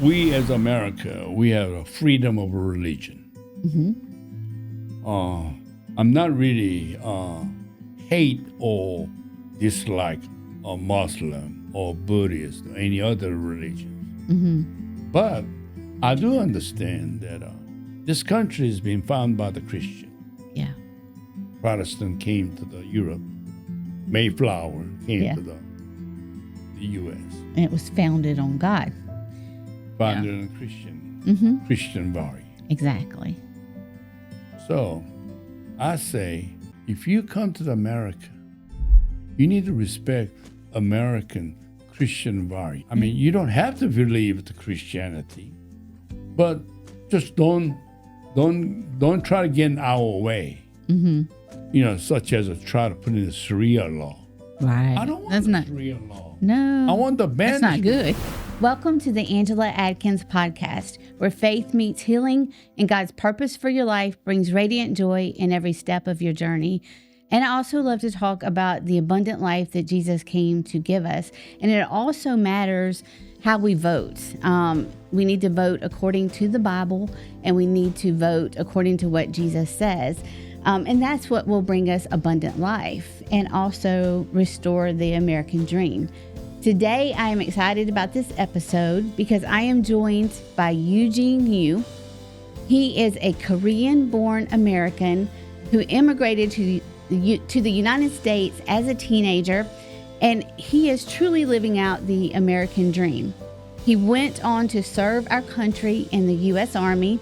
we as America, we have a freedom of religion. I'm not really hate or dislike a Muslim or Buddhist or any other religion. But I do understand that this country has been founded by the Christian. Yeah. Protestant came to the Europe. Mayflower came to the U.S. And it was founded on God. Founded on Christian value. Exactly. So I say, if you come to America, you need to respect American Christian value. I mean, you don't have to believe the Christianity, but just don't try to get in our way. Such as try to put in the Sharia law. Right. I don't want the Sharia law. No. I want the That's not good. Welcome to the Angela Adkins Podcast, where faith meets healing and God's purpose for your life brings radiant joy in every step of your journey. And I also love to talk about the abundant life that Jesus came to give us. And it also matters how we vote. We need to vote according to the Bible, and we need to vote according to what Jesus says. And that's what will bring us abundant life and also restore the American dream. Today, I am excited about this episode because I am joined by Eugene Yu. He is a Korean-born American who immigrated to the United States as a teenager, and he is truly living out the American dream. He went on to serve our country in the U.S. Army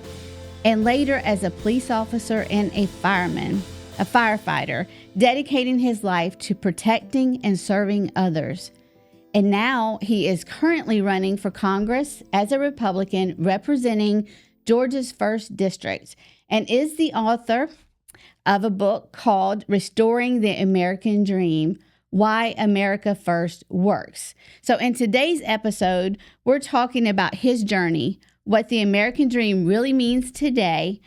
and later as a police officer and a firefighter, dedicating his life to protecting and serving others. And now he is currently running for Congress as a Republican representing Georgia's 1st District and is the author of a book called Restoring the American Dream, Why America First Works. So in today's episode, we're talking about his journey, what the American dream really means today,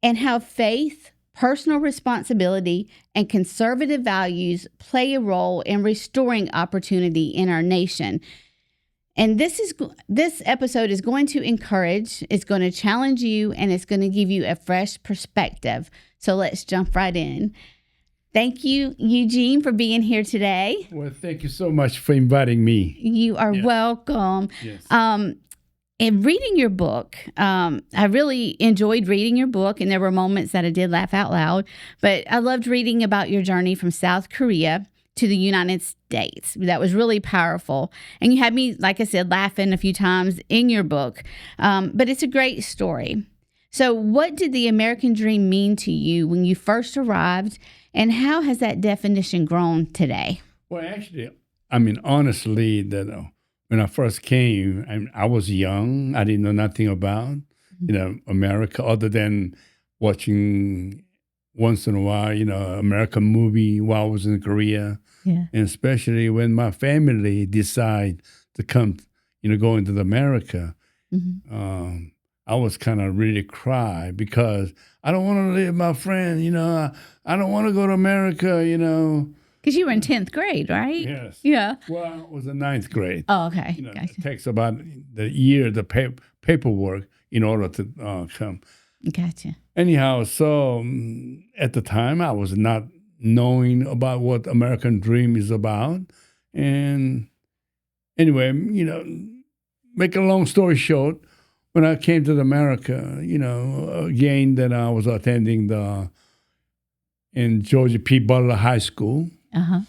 and how faith, personal responsibility, and conservative values play a role in restoring opportunity in our nation. And this episode is going to encourage, it's going to challenge you, and it's going to give you a fresh perspective. So let's jump right in. Thank you, Eugene, for being here today. Well, thank you so much for inviting me. You are welcome. Yes. And reading your book, I really enjoyed reading your book, and there were moments that I did laugh out loud, but I loved reading about your journey from South Korea to the United States. That was really powerful. And you had me, like I said, laughing a few times in your book, but it's a great story. So what did the American dream mean to you when you first arrived, and how has that definition grown today? Well, actually, honestly, that when I first came, I was young. I didn't know nothing about, America other than watching once in a while, American movie while I was in Korea. Yeah. And especially when my family decide to come, go into America, I was kind of really cry because I don't want to leave my friend, I don't want to go to America, Because you were in 10th grade, right? Yes. Yeah. Well, I was in 9th grade. Oh, okay. Gotcha. It takes about the paperwork in order to come. Gotcha. Anyhow, so at the time, I was not knowing about what American Dream is about. And anyway, make a long story short, when I came to America, again, then I was attending in Georgia P. Butler High School. Uh-huh.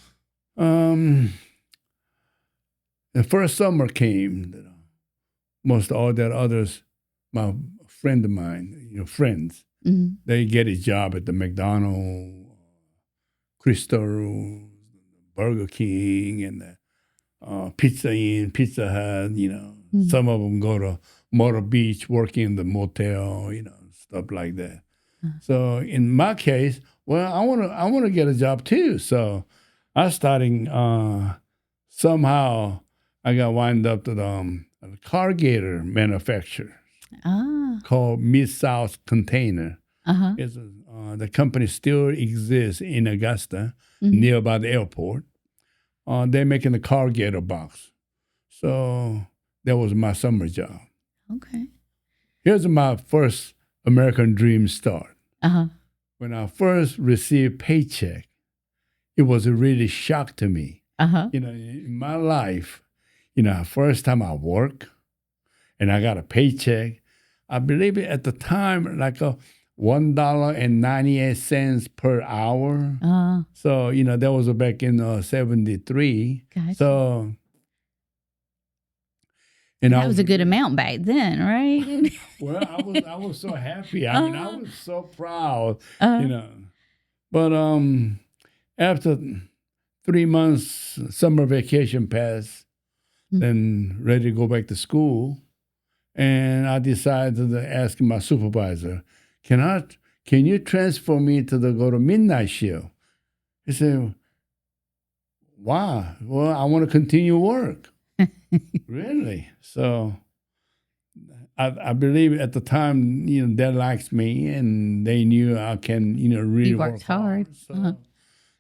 The first summer came, most all that others, my friend of mine, friends, they get a job at the McDonald's, Crystal, Burger King, and the Pizza Inn, Pizza Hut, Some of them go to Myrtle Beach, working in the motel, stuff like that. So in my case, well, I want to get a job too. So I starting somehow I got wind up to the corrugator manufacturer called Mid-South Container. It's the company still exists in Augusta, nearby the airport. They're making the corrugator box. So that was my summer job. Okay. Here's my first American dream start. Uh-huh. When I first received Paycheck, it was a really shock to me. Uh-huh. In my life, first time I work and I got a paycheck, I believe it at the time like a $1.98 per hour. Uh-huh. So, that was back in 73. Gotcha. So, that was a good amount back then, right? Well, I was so happy. I mean, I was so proud, Uh-huh. But after 3 months, summer vacation passed, then ready to go back to school, and I decided to ask my supervisor, "Can you transfer me to go to midnight shift?" He said, "Why?" "Well, I want to continue work." Really? So I believe at the time, they liked me and they knew I can, really You worked hard. So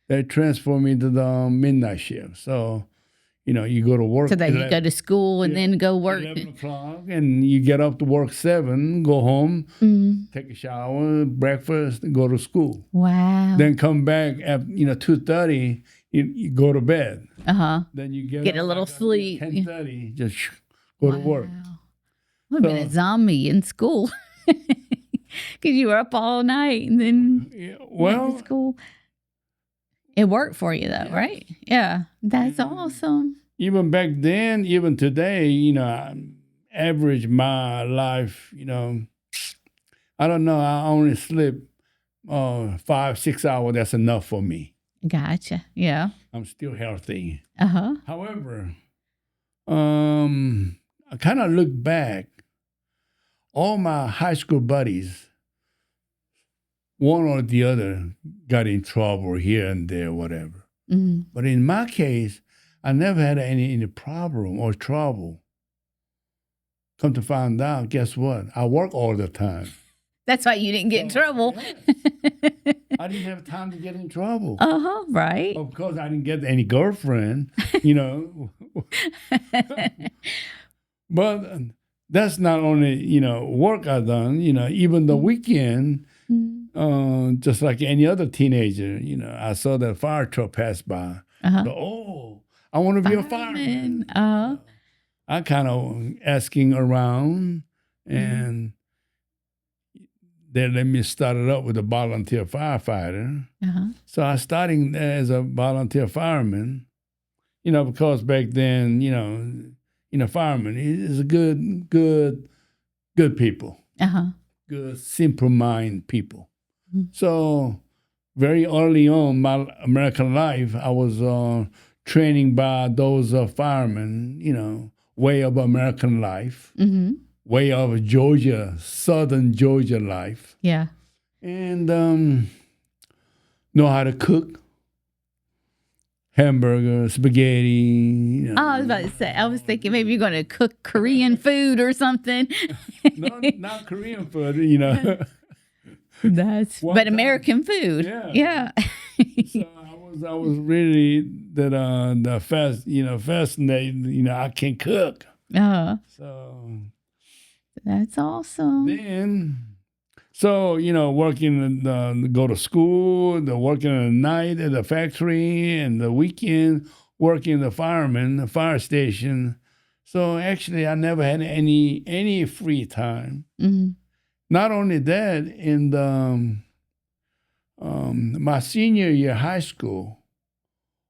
they transferred me to the midnight shift. So, you go to work. So then you go to school and then go work. 11 o'clock and you get up to work 7, go home, take a shower, breakfast, and go to school. Wow. Then come back at, 2:30, you go to bed. Uh-huh. Then you get a little sleep. 10:30, just go to work. I've been a zombie in school because you were up all night and then went to school. It worked for you though, right? Yeah, that's awesome. Even back then, even today, I average my life, I don't know, I only sleep 5-6 hours. That's enough for me. Gotcha. Yeah. I'm still healthy. Uh-huh. However, I kind of look back. All my high school buddies, one or the other, got in trouble here and there, whatever. Mm-hmm. But in my case, I never had any problem or trouble. Come to find out, guess what? I work all the time. That's why you didn't get in trouble. Yes. I didn't have time to get in trouble. Uh-huh, right. Of course, I didn't get any girlfriend, But that's not only, work I done, even the weekend, just like any other teenager, I saw that fire truck pass by. Uh-huh. So, I want to be a fireman. Uh-huh. I kind of asking around, and they let me start it up with a volunteer firefighter. Uh-huh. So I started as a volunteer fireman, because back then, firemen is a good people. Uh-huh. Good, simple mind people. So very early on my American life, I was training by those firemen, way of American life, way of Georgia, southern Georgia life. Yeah. And know how to cook. Hamburger, spaghetti. I was about to say, I was thinking maybe you're going to cook Korean food or something. No, not Korean food, But American food. Yeah. So I was really the fascinated, I can cook. Uh-huh. So that's awesome. Then, working, go to school, working at night at the factory, and the weekend working the fire station. So actually, I never had any free time. Mm-hmm. Not only that, in my senior year high school,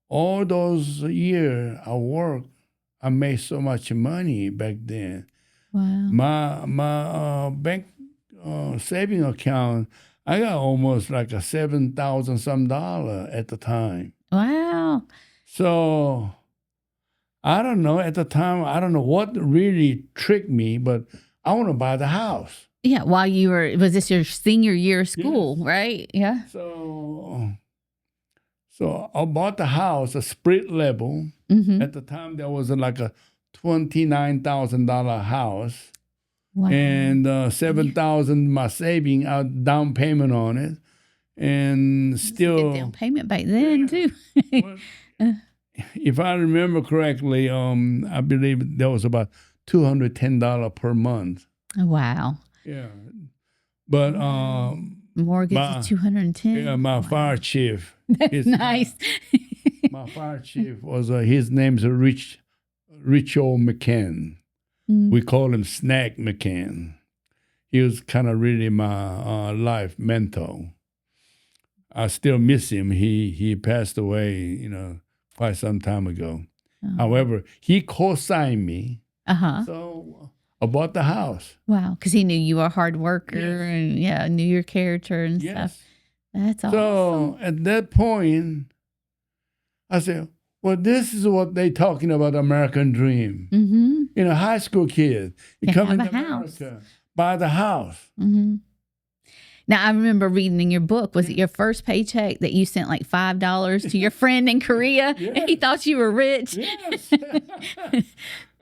all those years I worked, I made so much money back then. Wow. My bank saving account, I got almost like a $7,000 some at the time. Wow. So I don't know at the time. I don't know what really tricked me, but I want to buy the house. Yeah, while you was this your senior year of school, right? Yeah. So I bought the house, a split level. Mm-hmm. At the time, there was like a $29,000 house. Wow. And $7,000 my saving, down payment on it, and still good down payment back then too. Well, if I remember correctly, I believe there was about $210 per month. Oh, wow. Yeah. But mortgage is $210. Yeah, my fire chief. That's nice. My fire chief was his name's Rich old McCann. We call him Snack McCann. He was kind of really my life mentor. I still miss him. He passed away, quite some time ago. Oh. However, he co-signed me. So I bought the house. Wow, because he knew you were a hard worker and knew your character and stuff. That's awesome. So at that point, I said, well, this is what they talking about, American dream. Mm-hmm. High school kid, you come into America, buy the house. Mm-hmm. Now, I remember reading in your book, was it your first paycheck that you sent like $5 to your friend in Korea? Yes. And he thought you were rich? Yes.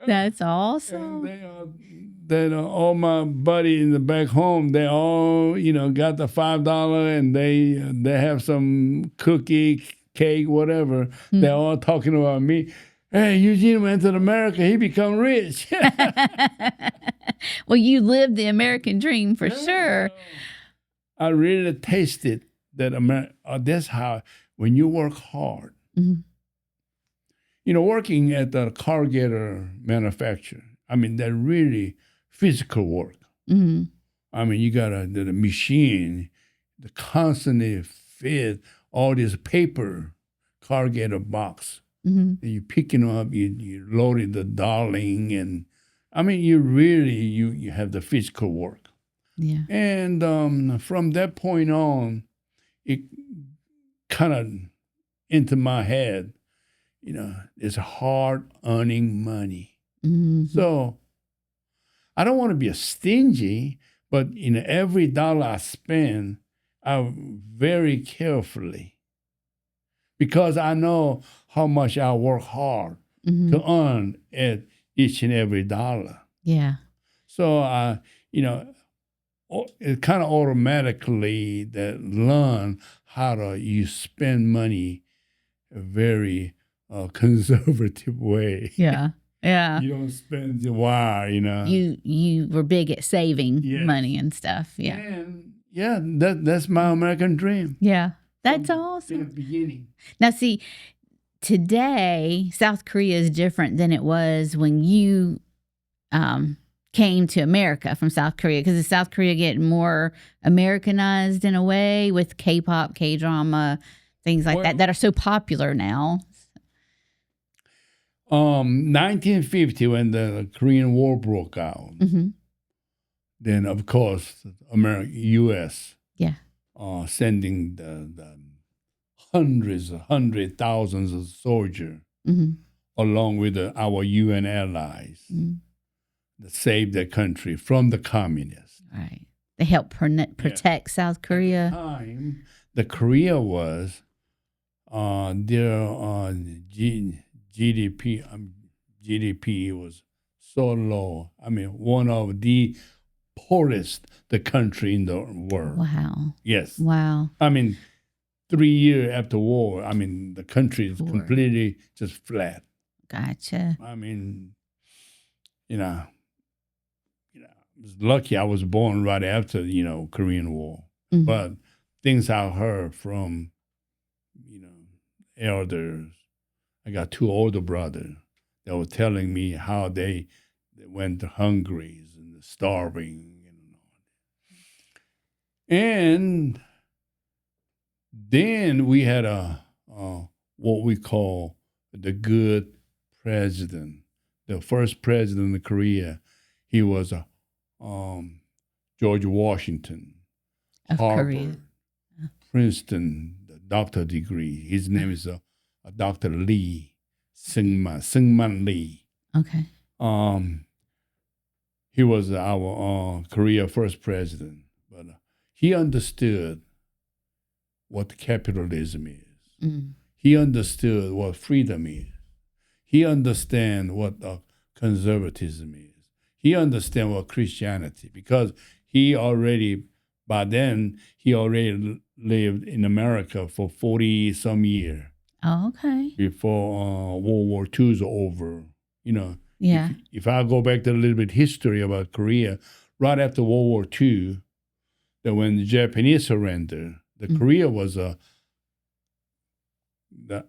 That's awesome. And then all my buddies in the back home, they all, got the $5 and they have some cookie, cake, whatever. Mm-hmm. They're all talking about me. Hey, Eugene went to America. He become rich. Well, you lived the American dream for sure. I really tasted that that's how, when you work hard, working at the corrugator manufacturer, they're really physical work. Mm-hmm. You got the machine, the constantly fit all this paper corrugator box. Mm-hmm. You picking up, you loaded the dolling, and you really, you have the physical work. Yeah. And from that point on, it kind of into my head, it's hard earning money. Mm-hmm. So I don't want to be a stingy, but every dollar I spend, I very carefully, because I know how much I work hard to earn at each and every dollar. Yeah. So it kind of automatically that learn how to you spend money a very conservative way. Yeah, yeah. You don't spend the wire, You were big at saving money and stuff. Yeah. And that's my American dream. Yeah, that's awesome. In the beginning. Now, see, today South Korea is different than it was when you came to America from South Korea, because is South Korea getting more Americanized in a way with K-pop, K-drama, things like that are so popular now? 1950, when the Korean War broke out, then of course U.S. Sending the hundred thousands of soldiers along with our UN allies. That saved their country from the communists. Right. They helped protect South Korea. At the time, the Korea was their GDP was so low. One of the poorest the country in the world. Wow. Yes. Wow. 3 years after war, the country is completely just flat. Gotcha. I was lucky I was born right after, Korean War. Mm-hmm. But things I heard from, elders, I got 2 older brothers that were telling me how they went hungry and starving. And then we had what we call the good president. The first president of Korea, he was George Washington, of Harvard, Korea. Princeton, the doctor degree. His name is Dr. Lee, Syngman Lee. Okay. He was our Korea first president, but he understood what capitalism is. He understood what freedom is. He understands what conservatism is. He understands what Christianity, because by then, he already lived in America for 40-some years. Oh, okay. Before World War II is over. Yeah. If I go back to a little bit history about Korea, right after World War II, that when the Japanese surrendered, Korea was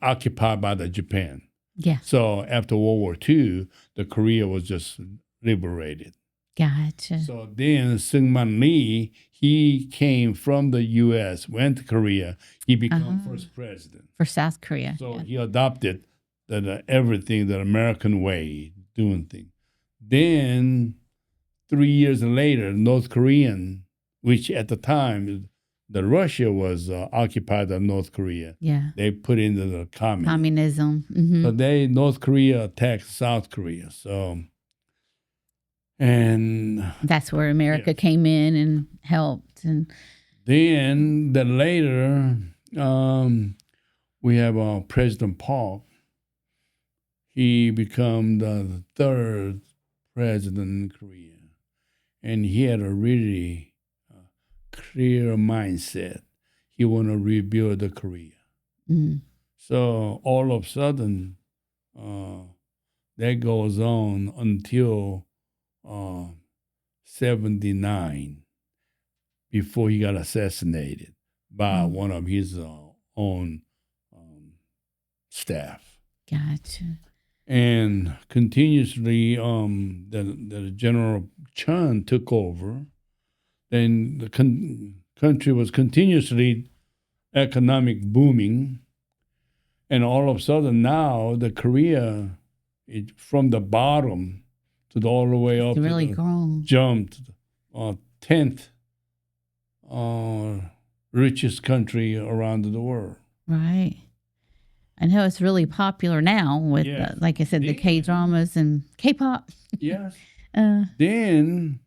occupied by the Japan. Yeah. So after World War II, the Korea was just liberated. Gotcha. So then Syngman Lee, he came from the U.S., went to Korea. He became first president. For South Korea. So he adopted everything, the American way, doing things. Then 3 years later, North Korean, which at the time, the Russia was occupied by North Korea. Yeah. They put into the communism. Mm-hmm. So North Korea attacked South Korea. So, and that's where America came in and helped. And then later, we have President Park. He became the third president in Korea, and he had a really clear mindset. He want to rebuild the Korea. Mm. So all of a sudden, that goes on until 79, before he got assassinated by one of his own staff. Gotcha. And continuously, the General Chun took over. Then the country was continuously economic booming. And all of a sudden now, the Korea, from the bottom to all the way up, really grown. Jumped 10th richest country around the world. Right. I know it's really popular now with, like I said, the K-dramas and K-pop. Yes. Then,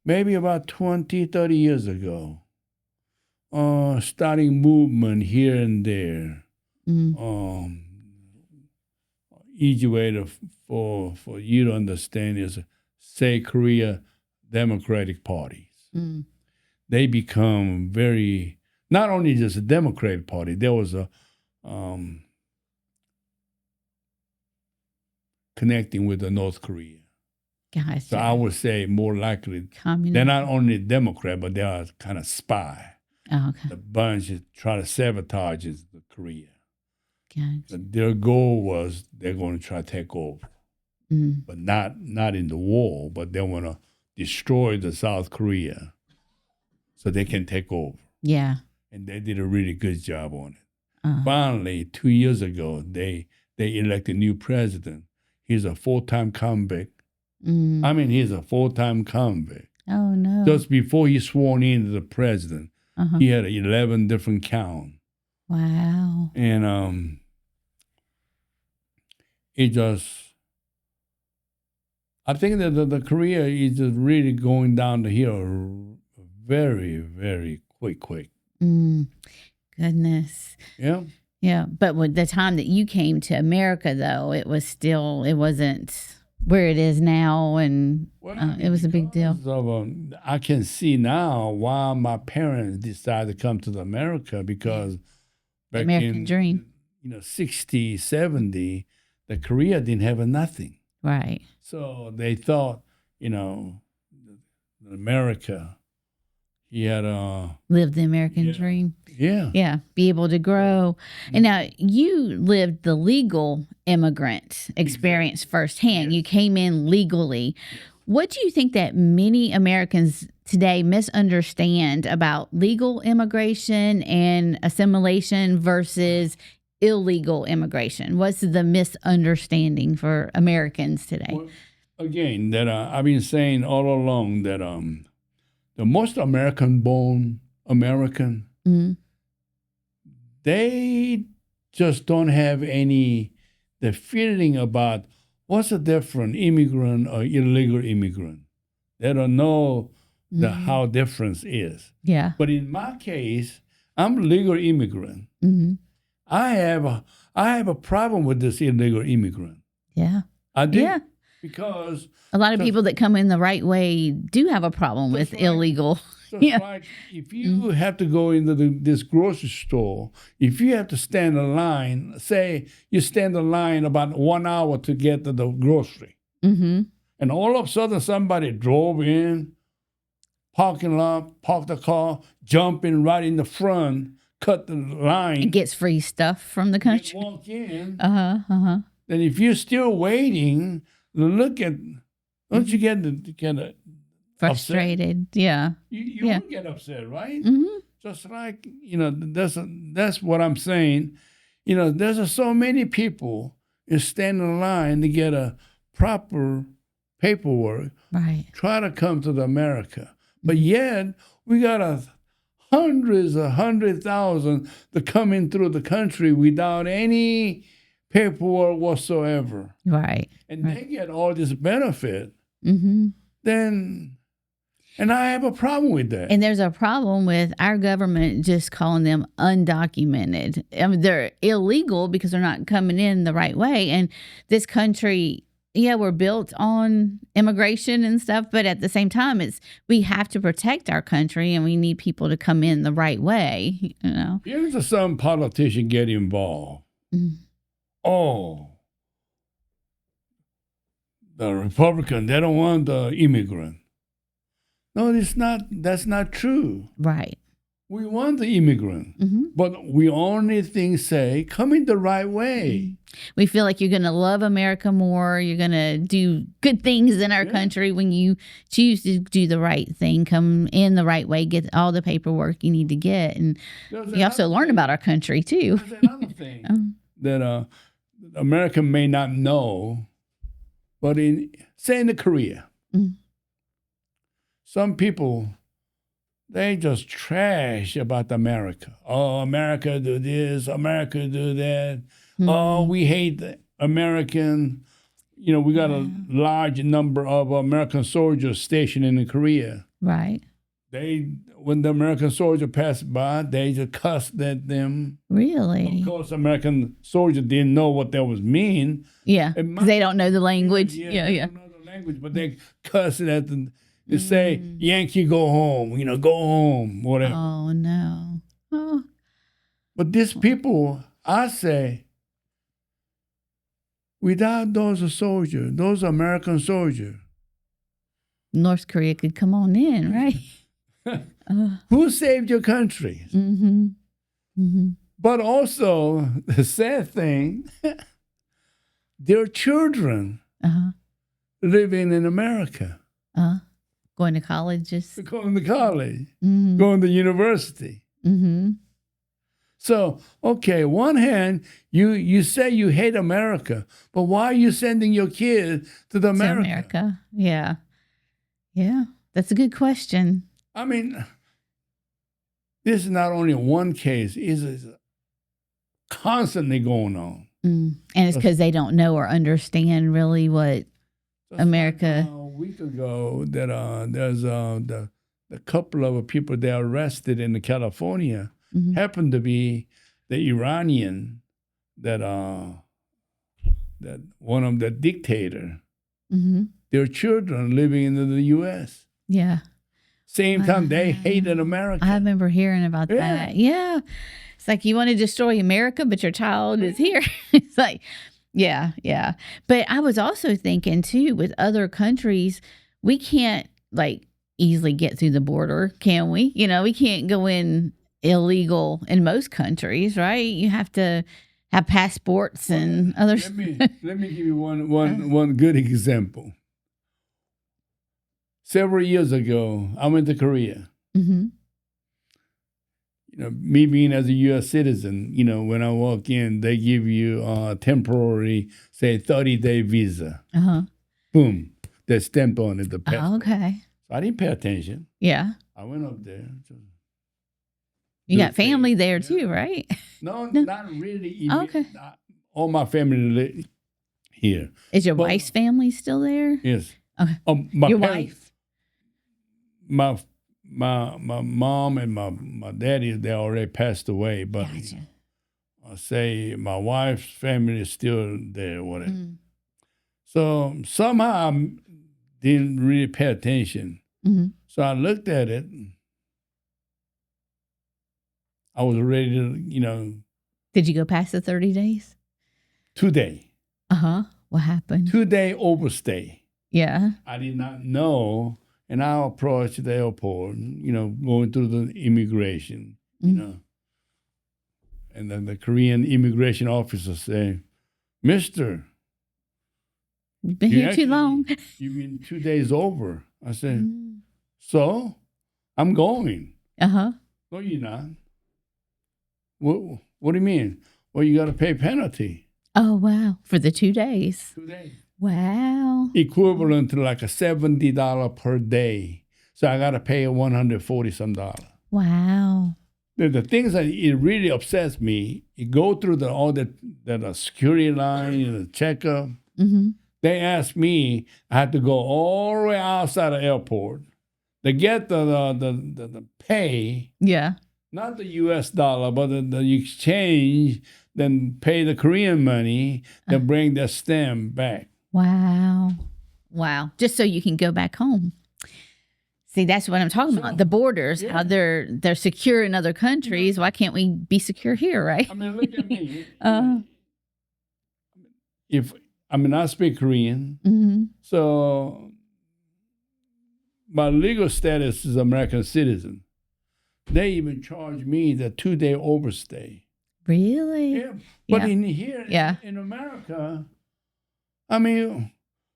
maybe about 20, 30 years ago, starting movement here and there. Easy way for you to understand is, say, Korea Democratic parties. They become very, not only just a Democratic party, there was a connecting with the North Korea. Gotcha. So I would say more likely they're not only Democrat, but they are kind of spy. Oh, okay. The bunch try to sabotage Korea. Gotcha. Their goal was they're going to try to take over, but not in the war, but they want to destroy the South Korea so they can take over. Yeah. And they did a really good job on it. Finally, 2 years ago, they elected a new president. He's a full-time convict. I mean, he's a full-time convict. Oh, no. Just before he sworn in as the president, he had 11 different counts. Wow. And it just, I think that the Korea is just really going down the hill very, very quick. Goodness. Yeah. Yeah. But with the time that you came to America, though, it wasn't where it is now, and it was a big deal. I can see now why my parents decided to come to America, because back American dream. 60, 70, the Korea didn't have nothing. Right. So they thought, America, he had lived the American dream. Yeah. Yeah. Be able to grow. And now you lived the legal immigrant experience firsthand. Yes. You came in legally. What do you think that many Americans today misunderstand about legal immigration and assimilation versus illegal immigration? What's the misunderstanding for Americans today? Well, again, that I've been saying all along that the most American-born American, they just don't have the feeling about what's the difference, immigrant or illegal immigrant. They don't know how difference is. Yeah. But in my case, I'm a legal immigrant. I have a problem with this illegal immigrant. Yeah. I do. Yeah. Because a lot of people that come in the right way do have a problem with illegal. Like if you have to go into this grocery store, if you have to stand in line, say you stand in line about 1 hour to get to the grocery, Mm-hmm. And all of a sudden, somebody drove in, parking lot, parked the car, jump in right in the front, cut the line. It gets free stuff from the country. Walk in. Uh-huh. Then if you're still waiting, don't you get Frustrated. upset? Yeah. You won't get upset, right? Mm-hmm. Just like, that's what I'm saying. There's so many people is standing in line to get a proper paperwork, Right. try to come to America. But yet, we got hundreds of 100,000 to come in through the country without any paperwork whatsoever. Right. And they get all this benefit. Mm-hmm. And I have a problem with that. And there's a problem with our government just calling them undocumented. I mean, they're illegal because they're not coming in the right way. And this country, we're built on immigration and stuff, but at the same time, we have to protect our country, and we need people to come in the right way. Here's some politician get involved. Mm. Oh, the Republican, they don't want the immigrant. No, that's not true. Right. We want the immigrant, but we only say come in the right way. We feel like you're going to love America more. You're going to do good things in our country when you choose to do the right thing, come in the right way, get all the paperwork you need to get. And you also learn about our country, too. There's another thing that America may not know, but in Korea, some people, they just trash about America. Oh, America do this, America do that. Oh, we hate the American. We got a large number of American soldiers stationed in Korea. Right. When the American soldier passed by, they just cussed at them. Really? Of course, American soldiers didn't know what that was mean. Yeah, because they don't know the language. Yeah. They don't know the language, but they cussed at them. They say, Yankee, go home, go home, whatever. Oh, no. Oh. But these people, I say, without those soldiers, those American soldiers, North Korea could come on in, right? Who saved your country? Mm-hmm. Mm-hmm. But also, the sad thing, their children living in America. Going to colleges. Going to college. Going to university. Mm-hmm. So, okay, one hand, you say you hate America, but why are you sending your kids to America? Yeah. Yeah, that's a good question. I mean, this is not only one case, it's constantly going on. And it's because they don't know or understand really what America... Like, a week ago, that there's the couple of people they arrested in California happened to be the Iranian that one of the dictator. Their children living in the U.S. Yeah. Same time they hated America. I remember hearing about that. Yeah. It's like you want to destroy America, but your child is here. It's like, yeah. But I was also thinking too, with other countries, we can't easily get through the border, can we? We can't go in illegal in most countries, right? You have to have passports and others. Let me give you one good example. Several years ago, I went to Korea. Me being as a U.S. citizen, when I walk in, they give you a temporary, say, 30-day visa. Boom. They stamped on it, the passport. Okay. So I didn't pay attention. Yeah. I went up there. You got family there too, right? No, not really. Okay. All my family live here. Is your wife's family still there? Yes. Okay. Your wife? My mom and my daddy, they already passed away. But Gotcha. I say my wife's family is still there, whatever. So somehow I didn't really pay attention. So I looked at it. I was ready to, Did you go past the 30 days? 2 days. What happened? 2-day overstay. Yeah. I did not know, and I approached the airport, going through the immigration, and then the Korean immigration officer said, "Mister, You've been here too long." You've been 2 days over. I said, "So, I'm going." Uh-huh. "No, you're not." What do you mean? "Well, you got to pay penalty." Oh, wow. For the 2 days. 2 days. Wow. Equivalent to like a $70 per day. So I got to pay $140 some dollars. Wow. The things that it really upsets me, you go through all the security line, the checkup. Mm-hmm. They asked me, I had to go all the way outside the airport to get the pay. Yeah. Not the U.S. dollar, but the exchange, then pay the Korean money, then bring their stamp back. Wow. Wow. Just so you can go back home. See, that's what I'm talking about. The borders, how they're secure in other countries. Why can't we be secure here, right? I mean, look at me. I speak Korean, so my legal status is American citizen. They even charge me the 2-day overstay. Really? Yeah. But in America,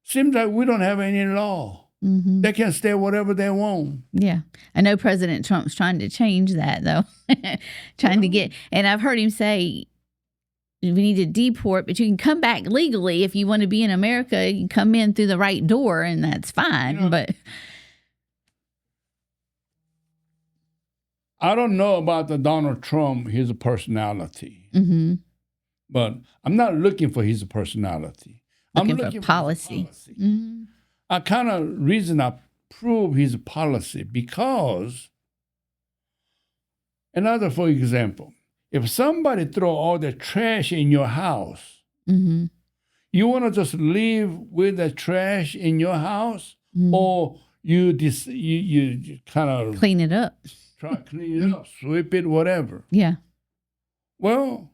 seems like we don't have any law. Mm-hmm. They can stay whatever they want. Yeah. I know President Trump's trying to change that, though. And I've heard him say, we need to deport, but you can come back legally if you want to be in America. You can come in through the right door, and that's fine. But I don't know about the Donald Trump, his personality. Mm-hmm. But I'm not looking for his personality. I'm looking for policy. Mm-hmm. Reason I prove his policy because, for example, if somebody throw all the trash in your house, you want to just live with the trash in your house, or you kind of clean it up. Try to clean it up, sweep it, whatever. Yeah. Well,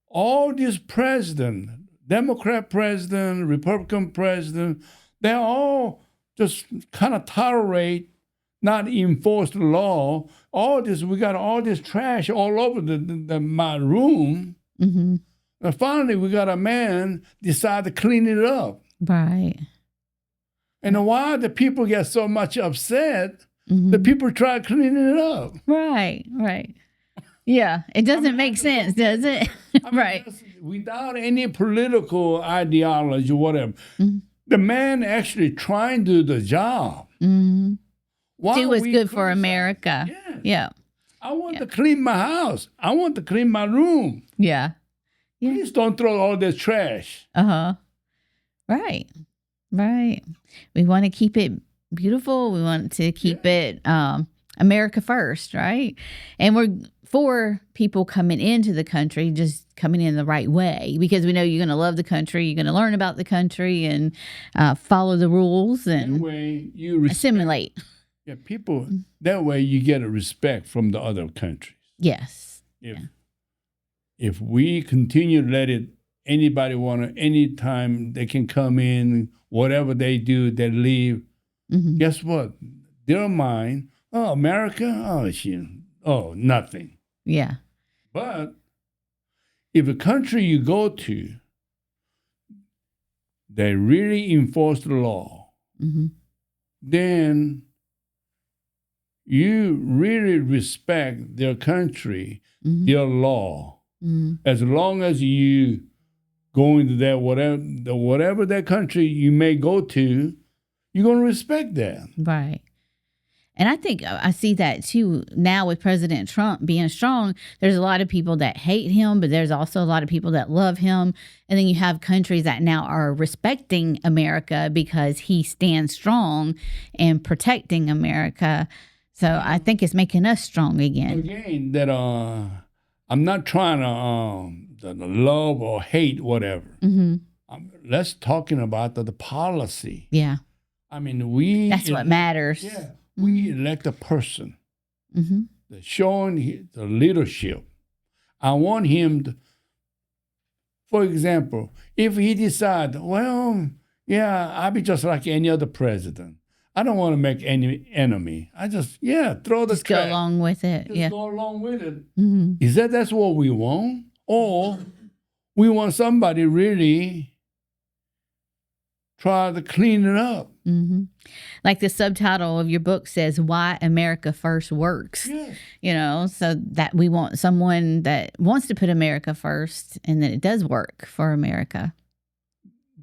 all these presidents, Democrat president, Republican president, they all just kind of tolerate, not enforce the law. We got all this trash all over my room. Mm-hmm. And finally, we got a man decide to clean it up. Right. And why the people get so much upset, the people try cleaning it up. Right. Yeah, it doesn't make sense, does it? Right. Without any political ideology or whatever, the man actually trying to do the job. Do what's good for America. Yeah. I want to clean my house. I want to clean my room. Yeah. Please don't throw all this trash. Right. We want to keep it beautiful. We want to keep it America first, right? And we're for people coming into the country, just coming in the right way, because we know you're going to love the country, you're going to learn about the country and follow the rules and that way you assimilate. Yeah, people, that way you get a respect from the other countries. Yes. If we continue to let anybody want to, anytime they can come in, whatever they do, they leave. Mm-hmm. Guess what? Their mind, America, nothing. Yeah. But if a country you go to, they really enforce the law, then you really respect their country, their law. As long as you go into that whatever that country you may go to, you're going to respect that. Right. And I think I see that too now with President Trump being strong. There's a lot of people that hate him, but there's also a lot of people that love him. And then you have countries that now are respecting America because he stands strong and protecting America. So I think it's making us strong again. Again, that I'm not trying to love or hate whatever. Let's talking about the policy. Yeah. I mean, that's what matters. Yeah. We elect a person that's showing the leadership. I want him For example, if he decide, well, yeah, I'll be just like any other president. I don't want to make any enemy. I just, throw the Just go trash. along with it. Just go along with it. Mm-hmm. Is that's what we want? Or we want somebody really try to clean it up? Mm-hmm. Like the subtitle of your book says, Why America First Works. Yes. So that we want someone that wants to put America first and that it does work for America.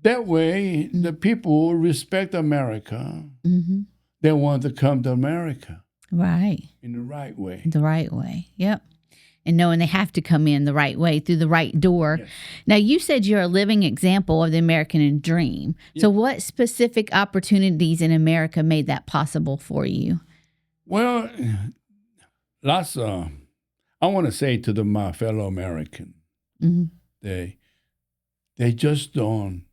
That way, the people will respect America. Mm-hmm. They want to come to America. Right. In the right way. The right way. Yep. And knowing they have to come in the right way through the right door. Yes. Now, you said you're a living example of the American dream. Yes. So what specific opportunities in America made that possible for you? Well, lots of, I want to say to my fellow American, Mm-hmm. they just don't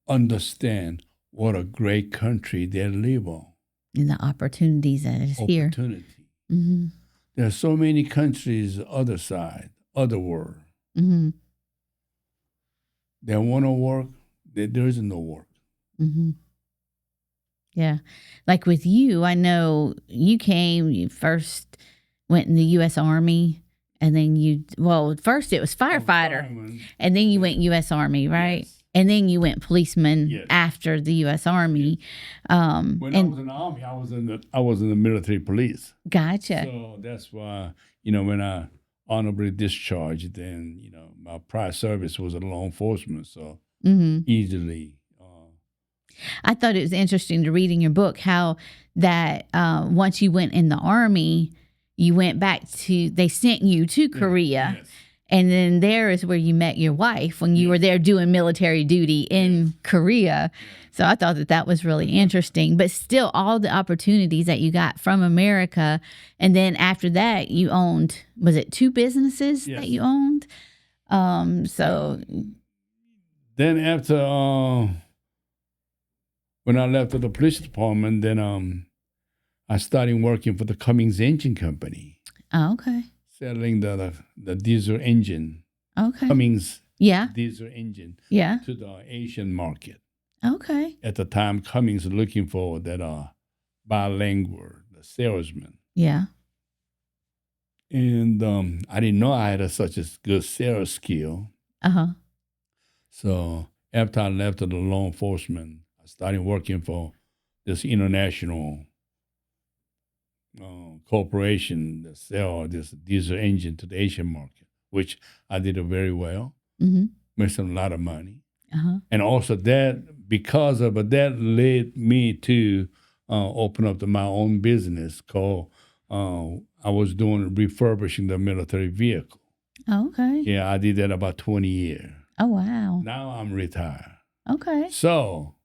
understand what a great country they live on. And the opportunities that is here. Opportunity. Mm-hmm. There are so many countries, other side, other world. Mm-hmm. They want to work, there isn't no work. Mm-hmm. Yeah. Like with you, I know you first went in the U.S. Army, and then first it was firefighter, and then you went U.S. Army, right? Yes. And then you went policeman Yes. after the U.S. Army. When I was in the Army, I was in the military police. Gotcha. So that's why, when I honorably discharged, then, my prior service was in law enforcement. So easily. I thought it was interesting to read in your book how that once you went in the Army, you went back they sent you to Korea. Yes. And then there is where you met your wife when you were there doing military duty in Korea. So I thought that was really interesting. But still, all the opportunities that you got from America. And then after that, you owned, was it 2 businesses that you owned? Then after, when I left the police department, then I started working for the Cummins Engine Company. Oh, okay. Selling the diesel engine. Okay. Cummins Yeah. diesel engine Yeah. to the Asian market. Okay. At the time, Cummins was looking for that bilingual salesman. Yeah. And I didn't know I had such a good sales skill. Uh-huh. So after I left the law enforcement, I started working for this international corporation that sell this diesel engine to the Asian market, which I did very well. Mm-hmm. Made some lot of money. Uh-huh. And also that led me to open up my own business called, I was doing refurbishing the military vehicle. Oh, okay. Yeah, I did that about 20 years. Oh, wow. Now I'm retired. Okay. So.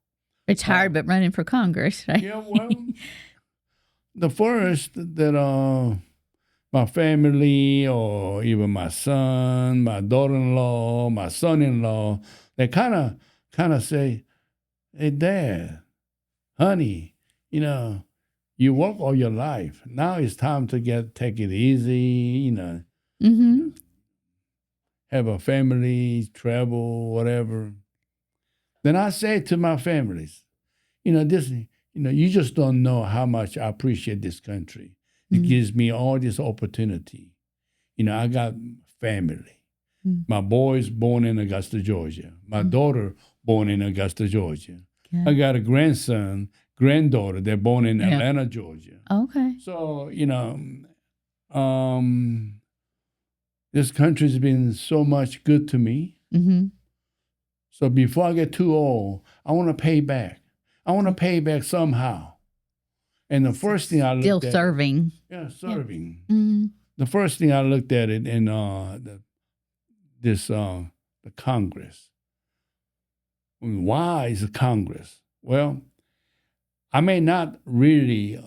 Retired but running for Congress, right? Yeah, well, the first that my family or even my son, my daughter-in-law, my son-in-law, they kind of say, hey, Dad, honey, you work all your life. Now it's time to take it easy, Mm-hmm. have a family, travel, whatever. Then I say to my families, you just don't know how much I appreciate this country. It gives me all this opportunity. I got family. My boy's born in Augusta, Georgia. My daughter born in Augusta, Georgia. Yeah. I got a granddaughter. They're born in Atlanta, Georgia. Okay. So, this country's been so much good to me. Mm-hmm. So before I get too old, I want to pay back. I want to pay back somehow. And the first thing I looked at... Still serving. Yeah, serving. Yeah. Mm-hmm. The first thing I looked at it in the Congress. Why is the Congress? Well, I may not really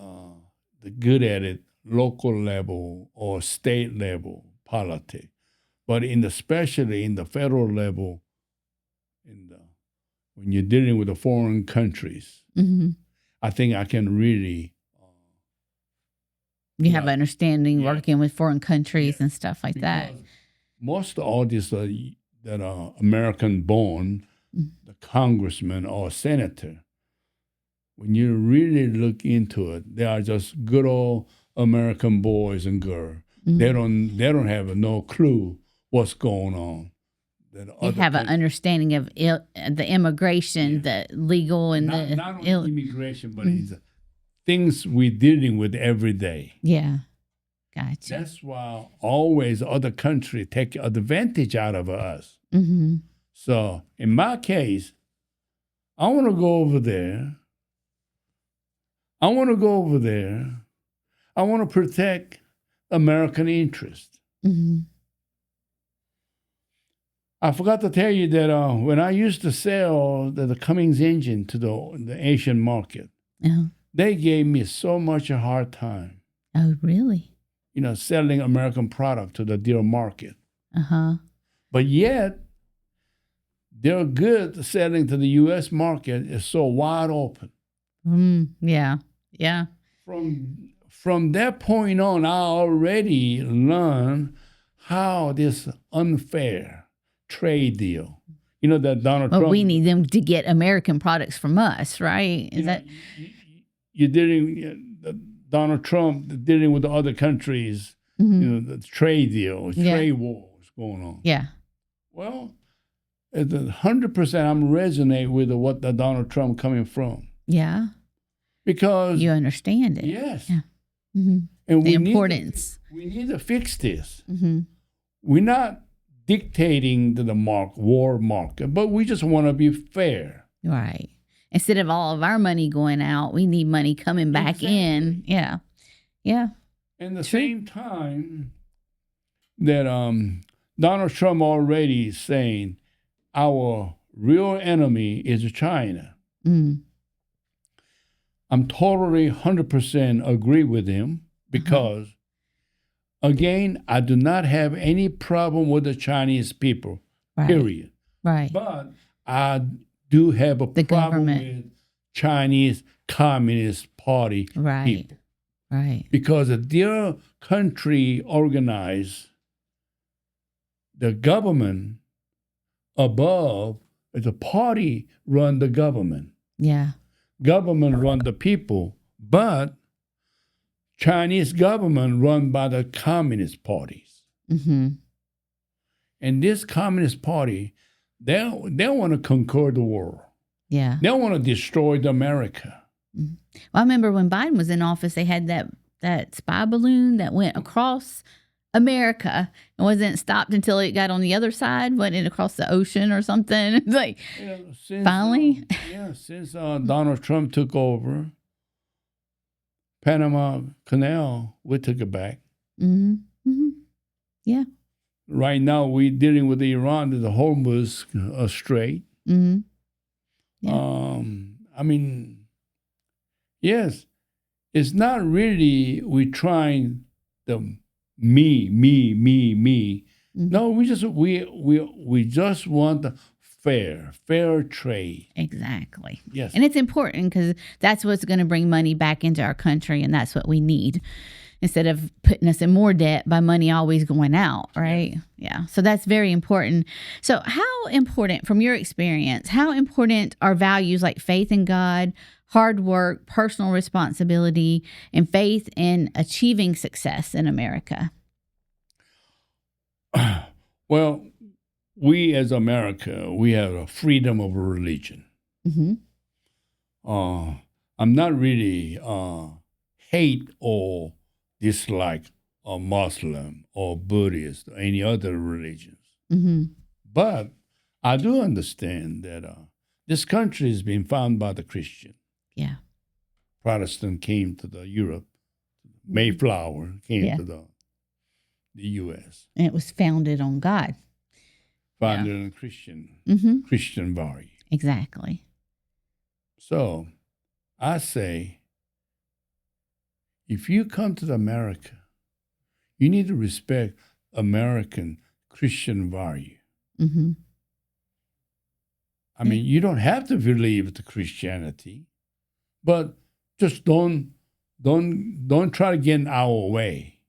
good at it local level or state level politics, but especially in the federal level, when you're dealing with the foreign countries, I think I can really... You have understanding working with foreign countries and stuff like that. Most of all this, that are American born, the congressman or senator, when you really look into it, they are just good old American boys and girls. They don't have no clue what's going on. They have an understanding of the immigration, the legal and not only immigration, but it's things we're dealing with every day. Yeah, gotcha. That's why always other countries take advantage out of us. So in my case, I want to go over there. I want to protect American interest. I forgot to tell you that when I used to sell the Cummins engine to the Asian market, they gave me so much a hard time. Oh, really? Selling American product to the dealer market. But yet, they're good selling to the U.S. market. It's so wide open. Yeah. From that point on, I already learned how this unfair trade deal, that Donald Trump. But we need them to get American products from us, right? You're dealing, Donald Trump dealing with the other countries, the trade deal, trade wars going on. Yeah. Well, 100% I'm resonate with what the Donald Trump coming from. Yeah. Because you understand it. Yes. Yeah. And the importance. We need to fix this. We're not dictating to the war market, but we just want to be fair. Right. Instead of all of our money going out, we need money coming back in. Yeah. Yeah. And the same time that Donald Trump already saying our real enemy is China. I'm totally 100% agree with him because, again, I do not have any problem with the Chinese people, period. Right. But I do have a problem with Chinese Communist Party people. Right. Because their country organized, the government above, the party run the government. Yeah. Government run the people, but Chinese government run by the communist parties. And this communist party, they want to conquer the world. Yeah. They want to destroy America. Well, I remember when Biden was in office, they had that spy balloon that went across America and wasn't stopped until it got on the other side, went it across the ocean or something. It's like, finally. Since Donald Trump took over, Panama Canal, we took it back. Yeah. Right now, we're dealing with Iran, the Hormuz Strait. Yeah. I mean, yes, it's not really we trying the me. No, we just want the fair trade. Exactly. Yes. And it's important because that's what's going to bring money back into our country, and that's what we need instead of putting us in more debt by money always going out, right? Yeah. So that's very important. So how important, from your experience, how important are values like faith in God, hard work, personal responsibility, and faith in achieving success in America? Well, we as America, we have a freedom of religion. I'm not really hate or dislike a Muslim or Buddhist or any other religions. But I do understand that this country has been founded by the Christian. Yeah. Protestant came to the Europe. Mayflower came to the U.S. And it was founded on God. Founded on Christian value. Exactly. So I say, if you come to America, you need to respect American Christian value. I mean, you don't have to believe the Christianity, but just don't try to get in our way.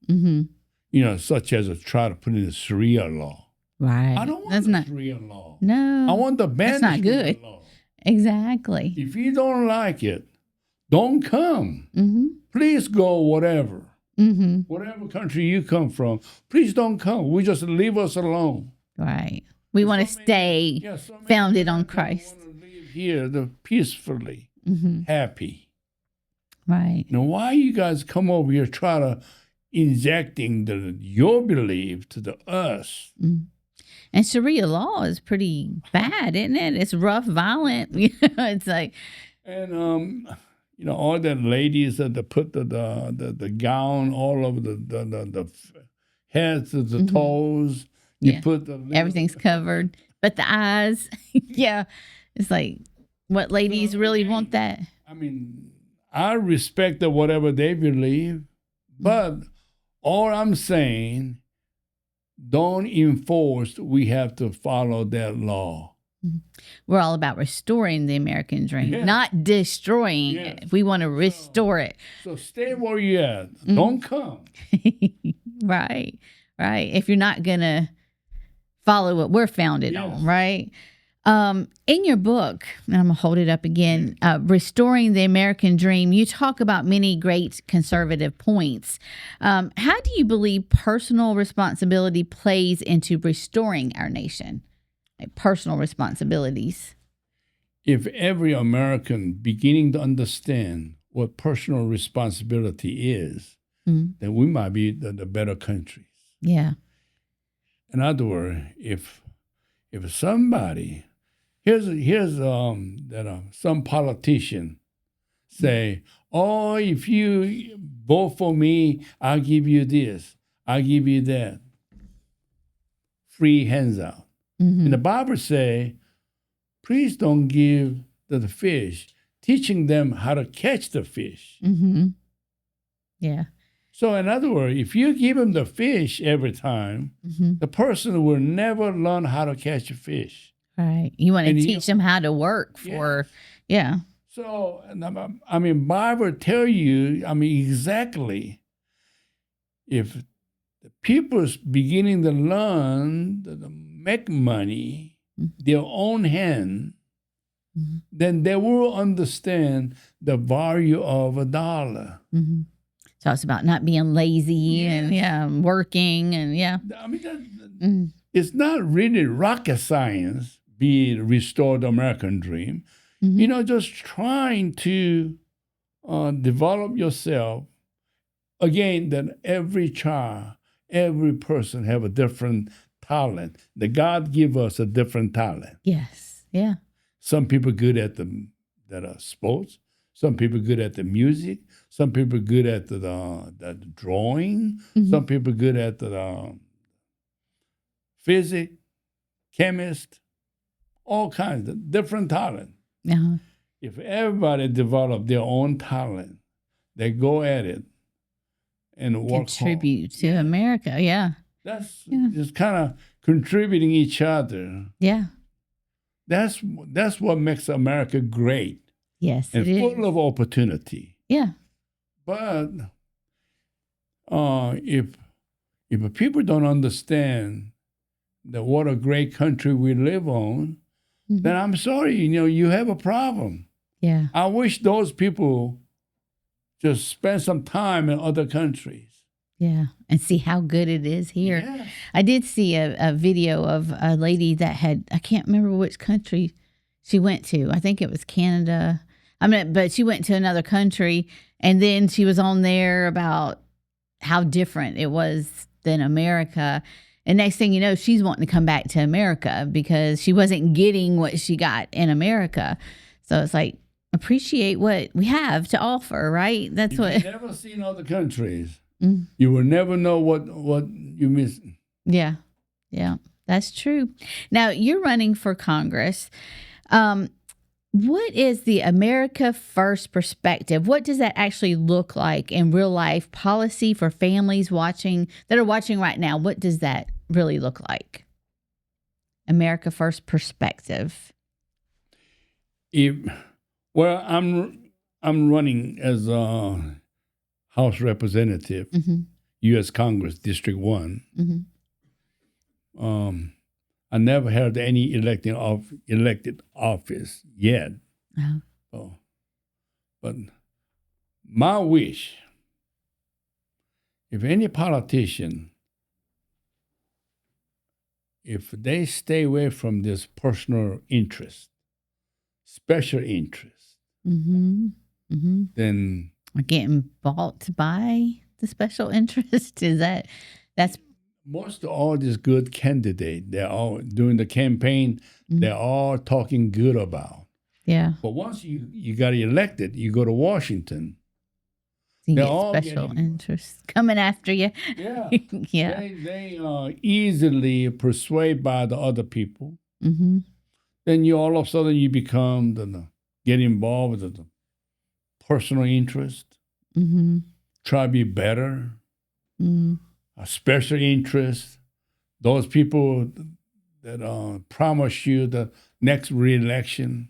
Such as try to put in the Sharia law. Right. I don't want That's the not Sharia law. no. I want the That's not Sharia good. law. Exactly. If you don't like it, don't come. Mm-hmm. Please go whatever. Mm-hmm. Whatever country you come from, please don't come. We just leave us alone. Right. We want to stay founded on Christ. Want to live here peacefully, happy. Right. Now, why you guys come over here try to injecting your belief to us? Mm. And Sharia law is pretty bad, isn't it? It's rough, violent. It's like, and all the ladies that put the gown all over the heads to the toes. You put everything's covered, but the eyes. Yeah, it's like, what ladies really want that? I mean, I respect whatever they believe, but all I'm saying, don't enforce. We have to follow that law. We're all about restoring the American dream, not destroying it. We want to restore it. So stay where you're at. Don't come. Right. If you're not going to follow what we're founded on, right? In your book, and I'm going to hold it up again, Restoring the American Dream, you talk about many great conservative points. How do you believe personal responsibility plays into restoring our nation? Like personal responsibilities. If every American beginning to understand what personal responsibility is, then we might be the better countries. Yeah. In other words, if somebody here's some politician say, oh, if you vote for me, I'll give you this, I'll give you that. Free hands out. And the Bible say, please don't give the fish, teaching them how to catch the fish. Yeah. So in other words, if you give them the fish every time, the person will never learn how to catch a fish. Right. You want to teach them how to work for, So, I mean, Bible tell you, exactly, if the people's beginning to learn to make money, their own hand, then they will understand the value of a dollar. So it's about not being lazy and working and I mean, it's not really rocket science, be it restore the American dream. Just trying to develop yourself. Again, that every child, every person have a different talent. That God give us a different talent. Yes. Yeah. Some people good at sports. Some people good at the music. Some people good at the drawing. Some people good at the physics, chemist, all kinds of different talent. If everybody develop their own talent, they go at it and work contribute to America. Yeah. That's just kind of contributing each other. Yeah. That's what makes America great. Yes, and it full is. of opportunity. Yeah. But if people don't understand that what a great country we live on, then I'm sorry, you have a problem. Yeah. I wish those people just spend some time in other countries. Yeah, and see how good it is here. Yes. I did see a video of a lady that I can't remember which country she went to. I think it was Canada. But she went to another country, and then she was on there about how different it was than America. And next thing you know, she's wanting to come back to America because she wasn't getting what she got in America. So it's like, appreciate what we have to offer, right? That's what. You've never seen other countries. You will never know what you miss. Yeah, that's true. Now, you're running for Congress. What is the America First perspective? What does that actually look like in real life policy for families that are watching right now? What does that really look like? America First perspective. I'm running as a House Representative, U.S. Congress, District 1. I never held any elected office yet. Uh-huh. So, but my wish, if any politician, if they stay away from this personal interest, special interest, then Or getting bought by the special interest, that's most of all these good candidates, they're all during the campaign, they're all talking good about. Yeah. But once you got elected, you go to Washington. You They're get all special getting- interests coming after you. Yeah. Yeah. They are easily persuaded by the other people. Mm-hmm. Then you all of a sudden you become get involved with the personal interest, Mm-hmm. try to be better, Mm-hmm. a special interest. Those people that promise you the next re-election,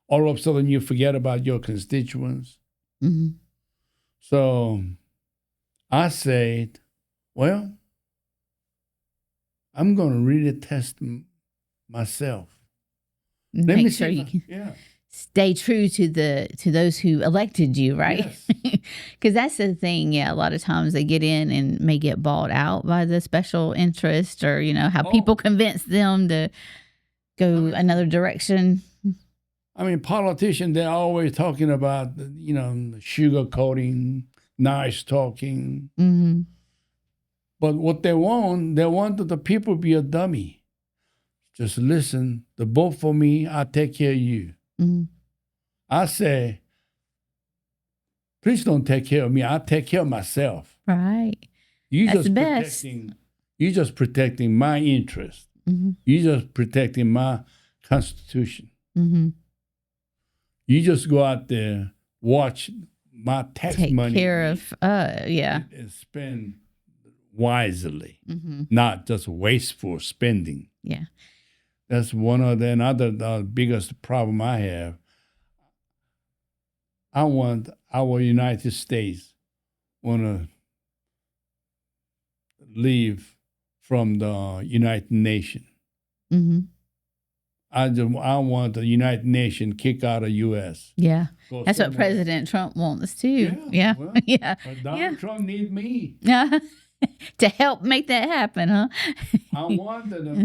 all of a sudden you forget about your constituents. Mm-hmm. So I said, well, I'm going to really test myself. Let Make me sure see you if I- can yeah. stay true to those who elected you, right? Yes. Because that's the thing. Yeah, a lot of times they get in and may get bought out by the special interest, or how people convince them to go another direction. I mean, politicians, they're always talking about, sugarcoating, nice talking. Mm-hmm. But what they want the people to be a dummy. Just listen, the vote for me, I'll take care of you. Mm-hmm. I say, please don't take care of me. I'll take care of myself. Right. You That's just the best. protecting my interest. Mm-hmm. You just protecting my Constitution. Mm-hmm. You just go out there, watch my tax Take money. care of. Yeah. And spend wisely, Mm-hmm. not just wasteful spending. Yeah. That's one of the biggest problem I have. I want our United States want to leave from the United Nations. Mm-hmm. I want the United Nations kick out of U.S. Yeah. Go That's what somewhere. President Trump wants too. Yeah. well, Yeah. But Donald Trump needs me. Yeah. To help make that happen, huh?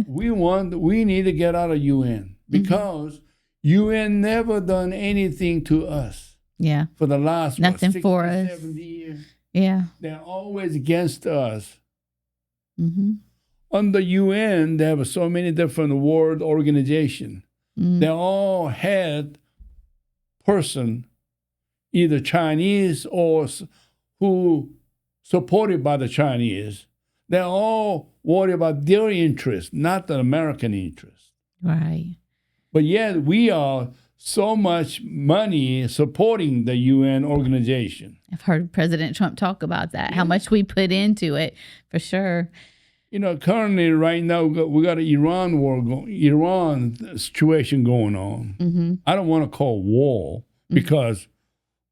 We need to get out of UN because UN never done anything to us Yeah. for the last Nothing 60, for us. 70 years. Yeah. They're always against us. Mm-hmm. Under UN, there were so many different world organizations. Mm-hmm. They all had person, either Chinese or who supported by the Chinese. They're all worried about their interest, not the American interest. Right. But yet we are so much money supporting the UN organization. I've heard President Trump talk about that, how much we put into it, for sure. Currently right now we got an Iran situation going on. Mm-hmm. I don't want to call war because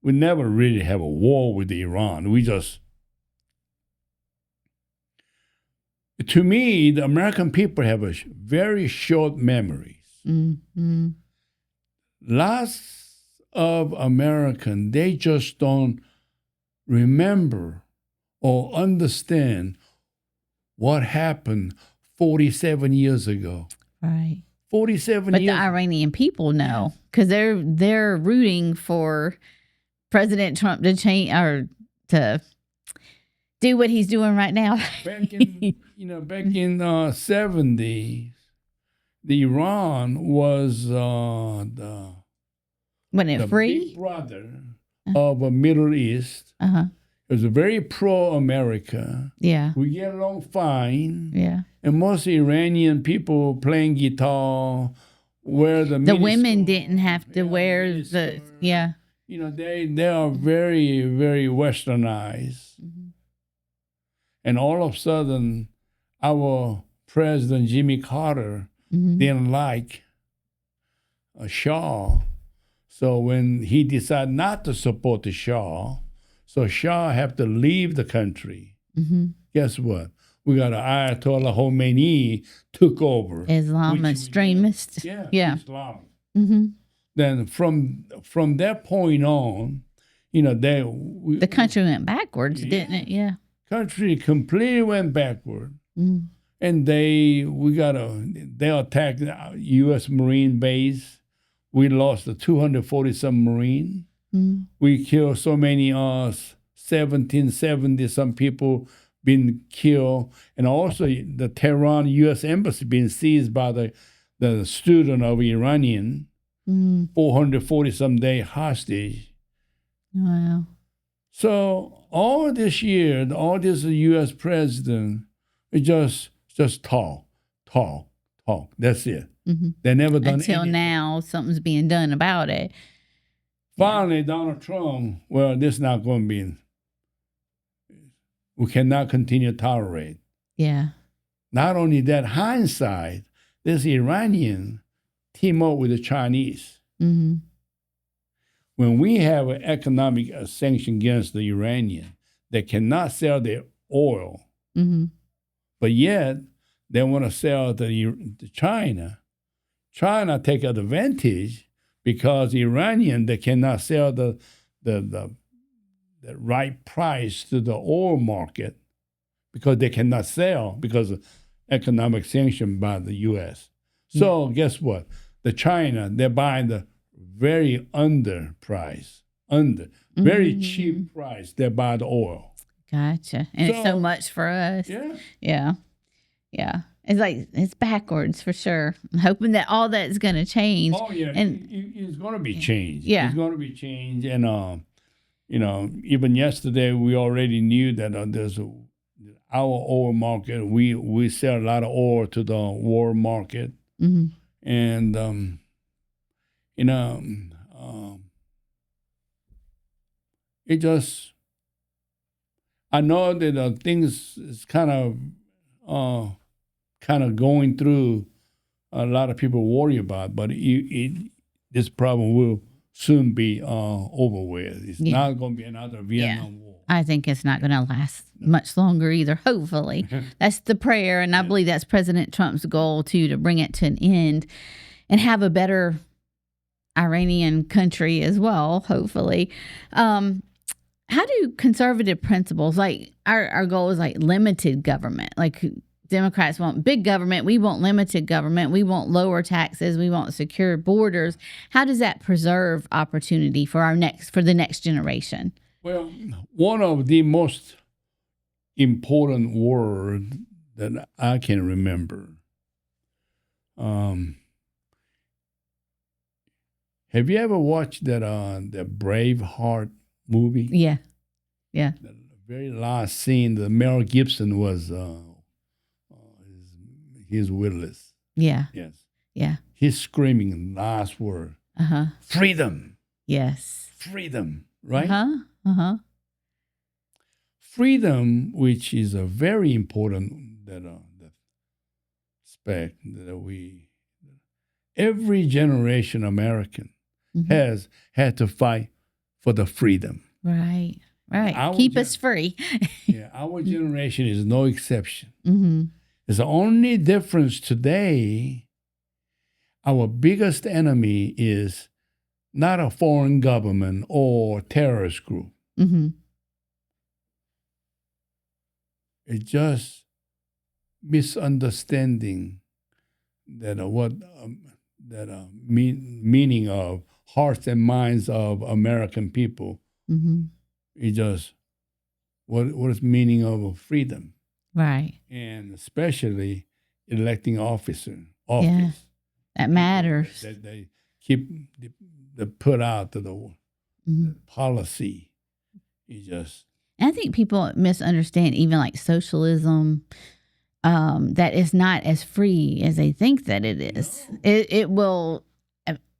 we never really have a war with Iran. To me, the American people have a very short memories. Mm-hmm. Lots of Americans, they just don't remember or understand what happened 47 years ago. Right. 47 But years the Iranian people know, because they're rooting for President Trump to change or to do what he's doing right now. back in 70s, the Iran was the Wasn't it free? big brother of the Middle East. Uh-huh. It was very pro-America. Yeah. We get along fine. Yeah. And most Iranian people playing guitar wear the The miniskirt. women didn't have to wear the, miniskirt. yeah. They are very, very westernized. Mm-hmm. And all of a sudden, our President Jimmy Carter Mm-hmm. didn't like a Shah. So when he decided not to support the Shah, so Shah had to leave the country. Mm-hmm. Guess what? We got an Ayatollah Khomeini took over. Islam extremists. Yeah. Islam. Mm-hmm. Then from that point on, the country went backwards, didn't it? Yeah. Country completely went backward. Mm. And they attacked the U.S. Marine base. We lost the 240-some Marine. Mm. We killed so many 1770 some people been killed, and also the Tehran U.S. embassy being seized by the student of Iranian. 440 some day hostage. Wow. So all this year, all this U.S. president, it just talk. That's it. Mm-hmm. They never done until anything. Now. Something's being done about it. Finally, Donald Trump. Well, this is not going to be. We cannot continue to tolerate. Yeah. Not only that, hindsight, this Iranian team up with the Chinese. Mm-hmm. When we have an economic sanction against the Iranian, they cannot sell their oil. Mm-hmm. But yet, they want to sell to China. China take advantage because Iranian, they cannot sell the right price to the oil market because they cannot sell because of economic sanction by the U.S. So guess what? The China, they're buying the very very cheap price. They buy the oil. Gotcha. And it's so much for us. Yeah. Yeah. It's like, it's backwards for sure. I'm hoping that all that's going to change. Oh, yeah. And it's going to be changed. Yeah. It's going to be changed. And, even yesterday, we already knew that there's our oil market. We sell a lot of oil to the world market. Mm-hmm. And, it just, I know that things is kind of going through a lot of people worry about, but this problem will soon be over with. It's not going to be another Vietnam War. I think it's not going to last much longer either, hopefully. That's the prayer, and I believe that's President Trump's goal, too, to bring it to an end and have a better Iranian country as well, hopefully. How do conservative principles, like our goal is like limited government, like Democrats want big government, we want limited government, we want lower taxes, we want secure borders. How does that preserve opportunity for the next generation? Well, one of the most important words that I can remember. Have you ever watched that Braveheart movie? Yeah. The very last scene, the Mel Gibson was his Willis. Yeah. Yes. Yeah. He's screaming the last word. Freedom. Yes. Freedom. Right? Freedom, which is a very important that aspect that every generation American has had to fight for the freedom. Right. Keep us free. Yeah, our generation is no exception. Mm-hmm. It's the only difference today. Our biggest enemy is not a foreign government or terrorist group. Mm-hmm. It's just misunderstanding that meaning of hearts and minds of American people. Mm-hmm. It's just what is meaning of freedom, right? And especially electing office. Yeah, that matters. That they keep the put out to the policy. It's just. And I think people misunderstand even like socialism, that is not as free as they think that it is. No. It will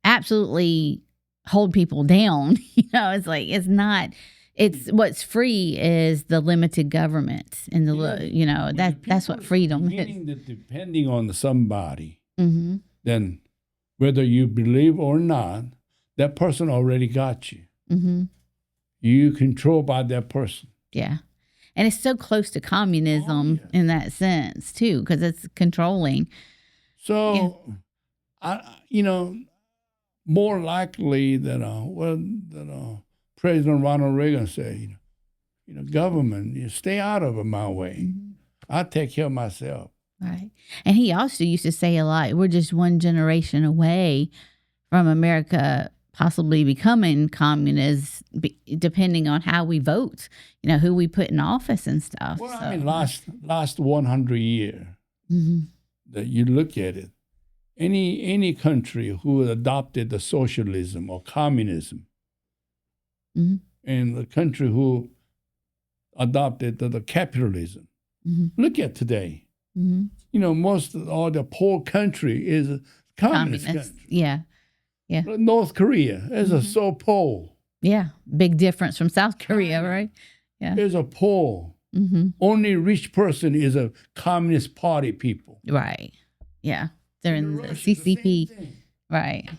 absolutely hold people down. It's like, it's not, it's what's free is the limited government and that's what freedom is. That depending on somebody, then whether you believe or not, that person already got you. You control by that person. Yeah. And it's so close to communism in that sense, too, because it's controlling. So, more likely that President Ronald Reagan said, government, stay out of my way. Mm-hmm. I'll take care of myself. Right. And he also used to say a lot, we're just one generation away from America possibly becoming communist, depending on how we vote, who we put in office and stuff. Well, I mean, last 100 years, that you look at it, any country who adopted the socialism or communism, and the country who adopted the capitalism, look at today. Most of all the poor country is a communist country. Yeah. North Korea is so poor. Yeah, big difference from South Korea, right? Yeah, is a poor. Only rich person is a Communist Party people. Right. Yeah, they're in the CCP. Right.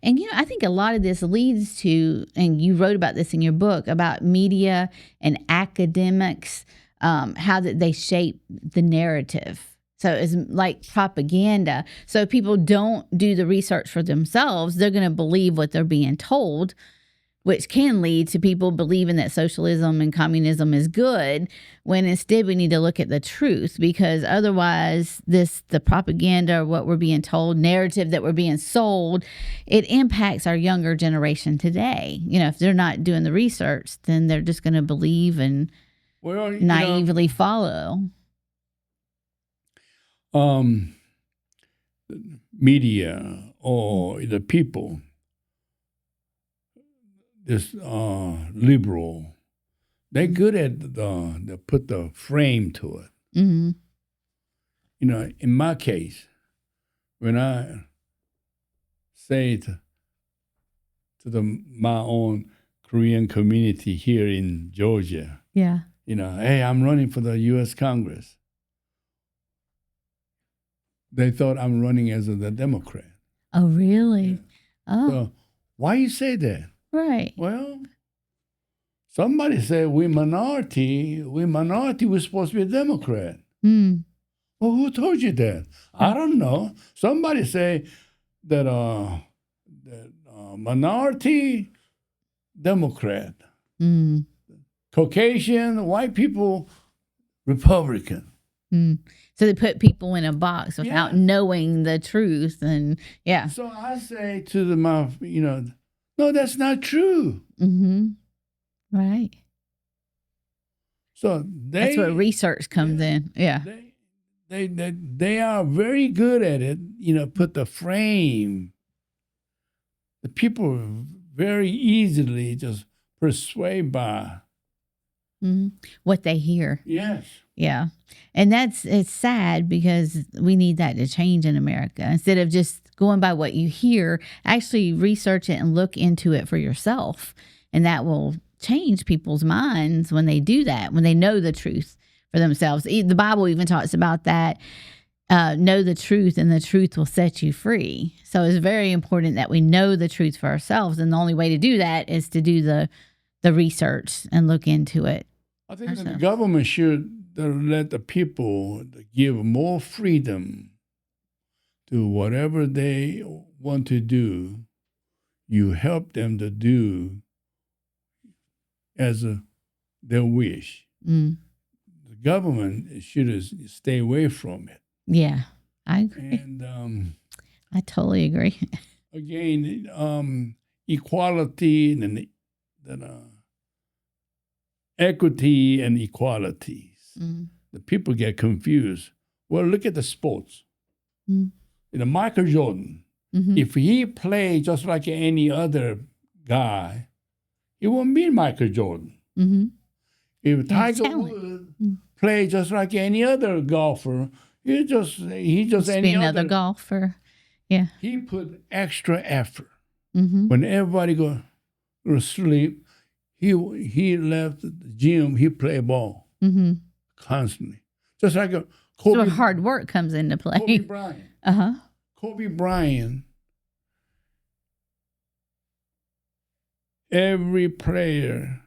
And, I think a lot of this leads to, and you wrote about this in your book, about media and academics, how that they shape the narrative. So it's like propaganda. So if people don't do the research for themselves, they're going to believe what they're being told, which can lead to people believing that socialism and communism is good, when instead we need to look at the truth, because otherwise the propaganda or what we're being told, narrative that we're being sold, it impacts our younger generation today. If they're not doing the research, then they're just going to believe and naively follow. Media or the people, this liberal, they're good at they put the frame to it. In my case, when I say to my own Korean community here in Georgia, hey, I'm running for the U.S. Congress. They thought I'm running as a Democrat. Oh, really? Yeah. Oh. So why you say that? Right. Well, somebody said we're minority, we're supposed to be a Democrat. Well, who told you that? I don't know. Somebody say that minority, Democrat. Caucasian, white people, Republican. So they put people in a box without knowing the truth, and So I say to them, no, that's not true. Right. So that's where research comes in. Yeah. They are very good at it. Put the frame. The people very easily just persuade by what they hear. Yes. Yeah. And it's sad, because we need that to change in America. Instead of just going by what you hear, actually research it and look into it for yourself. And that will change people's minds when they do that, when they know the truth for themselves. The Bible even talks about that. Know the truth, and the truth will set you free. So it's very important that we know the truth for ourselves. And the only way to do that is to do the research and look into it. I think that the government should let the people give more freedom to whatever they want to do. You help them to do as their wish. The government should stay away from it. Yeah, I agree. And I totally agree. Again, equality and equity and equalities. The people get confused. Well, look at the sports. Michael Jordan, if he played just like any other guy, he wouldn't be Michael Jordan. If Tiger Woods played just like any other golfer, he just any another golfer. Yeah. He put extra effort. When everybody go to sleep, he left the gym. He played ball constantly, just like a Kobe. So hard work comes into play. Kobe Bryant. Kobe Bryant. Every player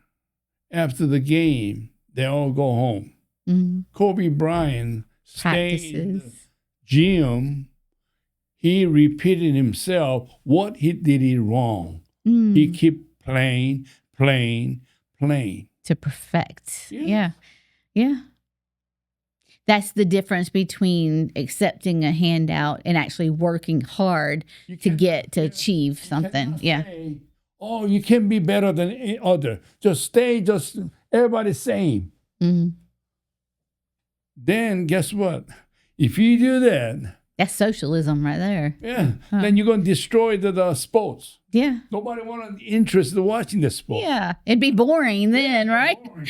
after the game, they all go home. Mm-hmm. Kobe Bryant stayed in the Practices. gym. He repeated himself what he did wrong. He kept playing. To perfect. Yeah. Yeah. That's the difference between accepting a handout and actually working hard to achieve something. Yeah. Say, oh, you can be better than any other. Just everybody's same. Mm-hmm. Then guess what? If you do that, That's socialism right there. then you're going to destroy the sports. Yeah. Nobody interested in watching the sport. Yeah. It'd be boring then, right? Boring.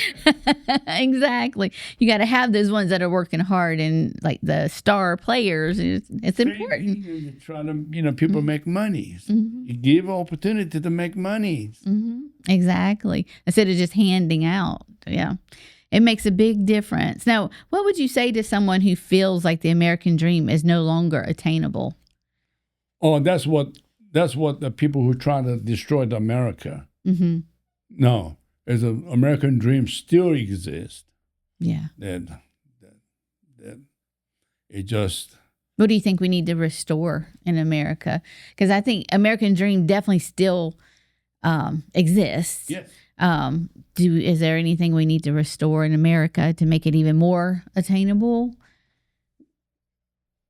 Exactly. You got to have those ones that are working hard and like the star players. It's important. You try to, people make money. You give opportunity to make money. Exactly. Instead of just handing out. Yeah. It makes a big difference. Now, what would you say to someone who feels like the American dream is no longer attainable? Oh, that's what the people who try to destroy the America. Mm-hmm. No, as an American dream still exists. Yeah. That it just. What do you think we need to restore in America? Because I think American dream definitely still exists. Yes. Is there anything we need to restore in America to make it even more attainable?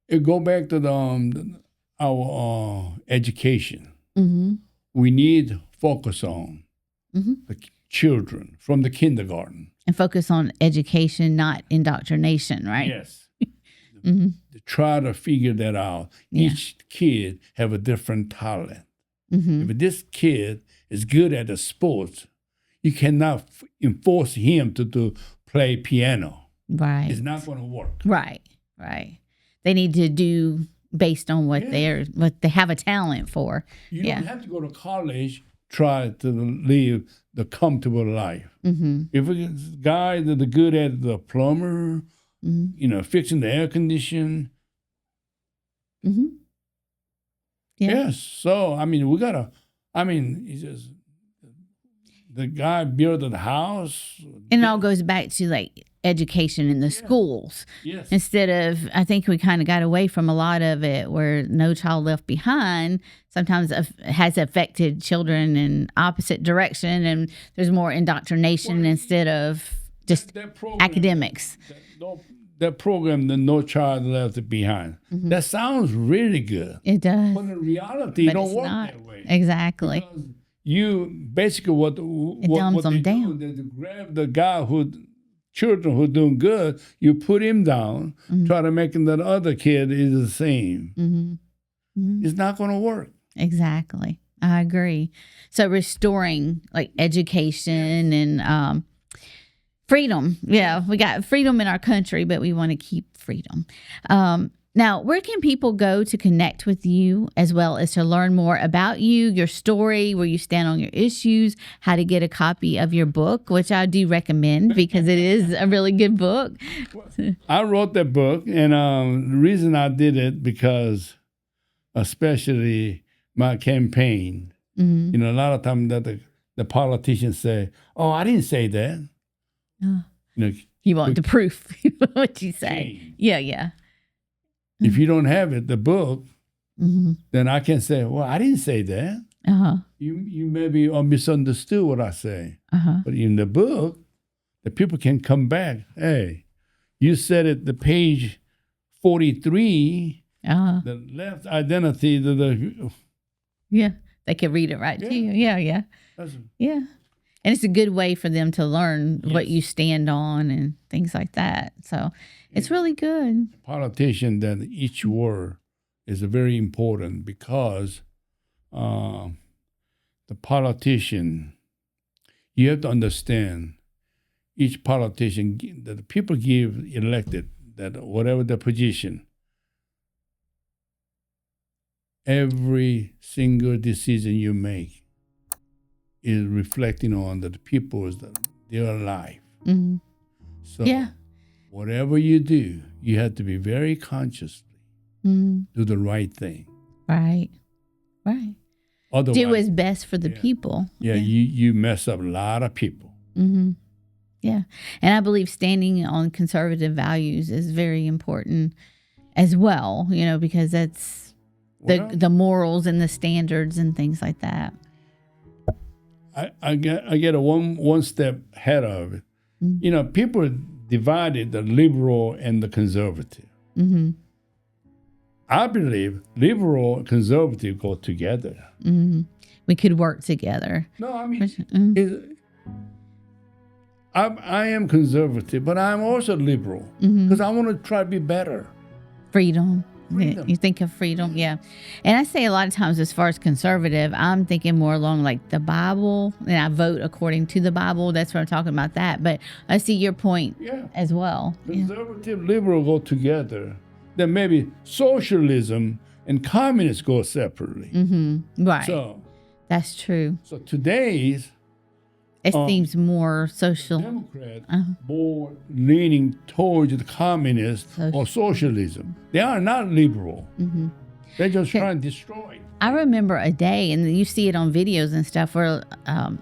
It go back to our education. Mm-hmm. We need to focus on Mm-hmm. the children from the kindergarten. And focus on education, not indoctrination, right? Yes. Mm-hmm. To try to figure that out. Yeah. Each kid have a different talent. Mm-hmm. If this kid is good at the sports, you cannot enforce him to play piano. Right. It's not going to work. Right. They need to do based on what they have a talent for. You don't have to go to college, try to live the comfortable life. Mm-hmm. If it's guys that are good at the plumber, fixing the air condition. Mm-hmm. Yeah. Yes. So, it's just the guy built the house. And it all goes back to like education in the schools. Yes. Instead of, I think we kind of got away from a lot of it where No Child Left Behind sometimes has affected children in opposite direction, and there's more indoctrination instead of just that program, academics. That program, the No Child Left Behind, that sounds really good. It does. But in reality, it don't work that way. Exactly. Because you basically what dumbs them they down. do, they grab the guy children who doing good, you put him down, try to make him that other kid is the same. Mm-hmm. It's not going to work. Exactly. I agree. So restoring like education and freedom. Yeah, we got freedom in our country, but we want to keep freedom. Now, where can people go to connect with you as well as to learn more about you, your story, where you stand on your issues, how to get a copy of your book, which I do recommend because it is a really good book. I wrote that book, and the reason I did it because especially my campaign, a lot of times that the politicians say, "Oh, I didn't say that." You want the proof, what you say. Change. Yeah. If you don't have it, the book, then I can say, well, I didn't say that. Uh-huh. You maybe misunderstood what I say. Uh-huh. But in the book, the people can come back. Hey, you said it, the page 43, the left identity, yeah, they can read it right to you. Yeah. Yeah. And it's a good way for them to learn what you stand on and things like that. So it's really good. Politician, that each word is very important because the politician, you have to understand each politician that the people give elected, that whatever the position, every single decision you make is reflecting on the people's their life. Mm-hmm. So whatever you do, you have to be very consciously do the right thing. Right. Otherwise, do what's best for the people. Yeah, you mess up a lot of people. Mm-hmm. Yeah. And I believe standing on conservative values is very important as well, because that's the morals and the standards and things like that. I get a one step ahead of it. Mm-hmm. People divided the liberal and the conservative. Mm-hmm. I believe liberal and conservative go together. Mm-hmm. We could work together. No, I mean, I am conservative, but I'm also liberal because I want to try to be better. Freedom. You think of freedom, yeah. And I say a lot of times as far as conservative, I'm thinking more along like the Bible, and I vote according to the Bible. That's what I'm talking about that. But I see your point as well. Conservative, liberal go together. Then maybe socialism and communists go separately. Mm-hmm. Right. So that's true. So today's it seems more social. Democrats more leaning towards the communist or socialism. They are not liberal. Mm-hmm. They're just trying to destroy. I remember a day, and you see it on videos and stuff, where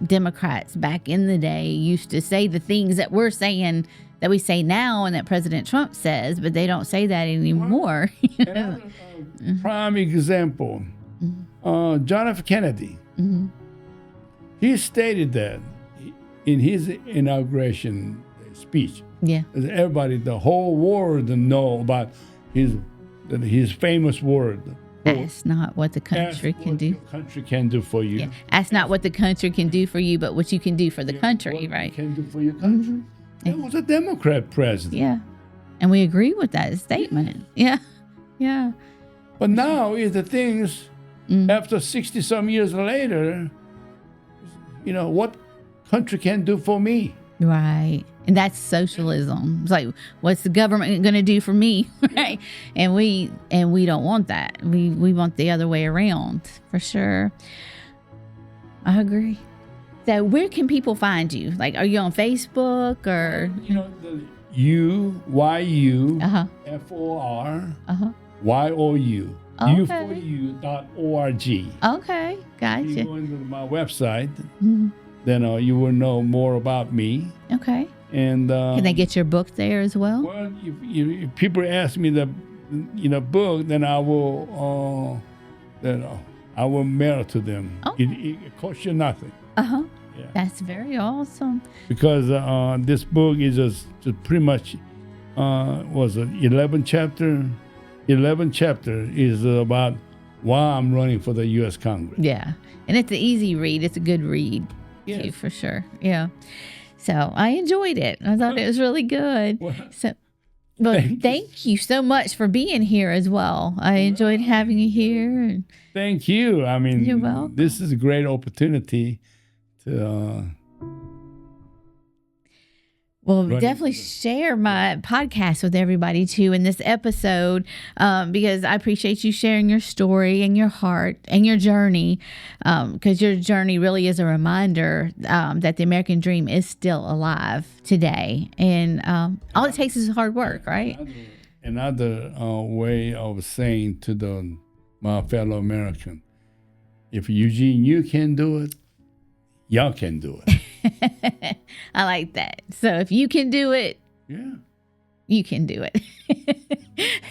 Democrats back in the day used to say the things that we're saying, that we say now and that President Trump says, but they don't say that anymore. Another prime example, John F. Kennedy. Mm-hmm. He stated that in his inauguration speech. Yeah. Everybody, the whole world know about his famous word. Ask not what the country can do. What the country can do for you. Yeah. Ask not what the country can do for you, but what you can do for the country, right? Can do for your country. Mm-hmm. That was a Democrat president. Yeah. And we agree with that statement. Yeah. Yeah. But now is the things, after 60-some years later, what country can do for me. Right. And that's socialism. It's like, what's the government going to do for me? Right. And we don't want that. We want the other way around, for sure. I agree. So where can people find you? Like, are you on Facebook or? The UYU-FOR YOU. U4U.org. Okay. Gotcha. You go into my website. Mm-hmm. Then you will know more about me. Okay. And can they get your book there as well? Well, if people ask me the book, then I will mail it to them. Oh. It costs you nothing. Yeah. That's very awesome. Because this book is just pretty much was an 11 chapter. 11 chapter is about why I'm running for the U.S. Congress. Yeah, and it's an easy read. It's a good read. Yes. Too, for sure. Yeah. So I enjoyed it. I thought it was really good. Thank you so much for being here as well. I enjoyed having you here. Thank you. I mean, you're welcome. This is a great opportunity to definitely share my podcast with everybody too in this episode, because I appreciate you sharing your story and your heart and your journey, because your journey really is a reminder that the American dream is still alive today, and all it takes is hard work, right? Another way of saying to my fellow American, if Eugene Yu can do it, y'all can do it. I like that. So if you can do it, you can do it.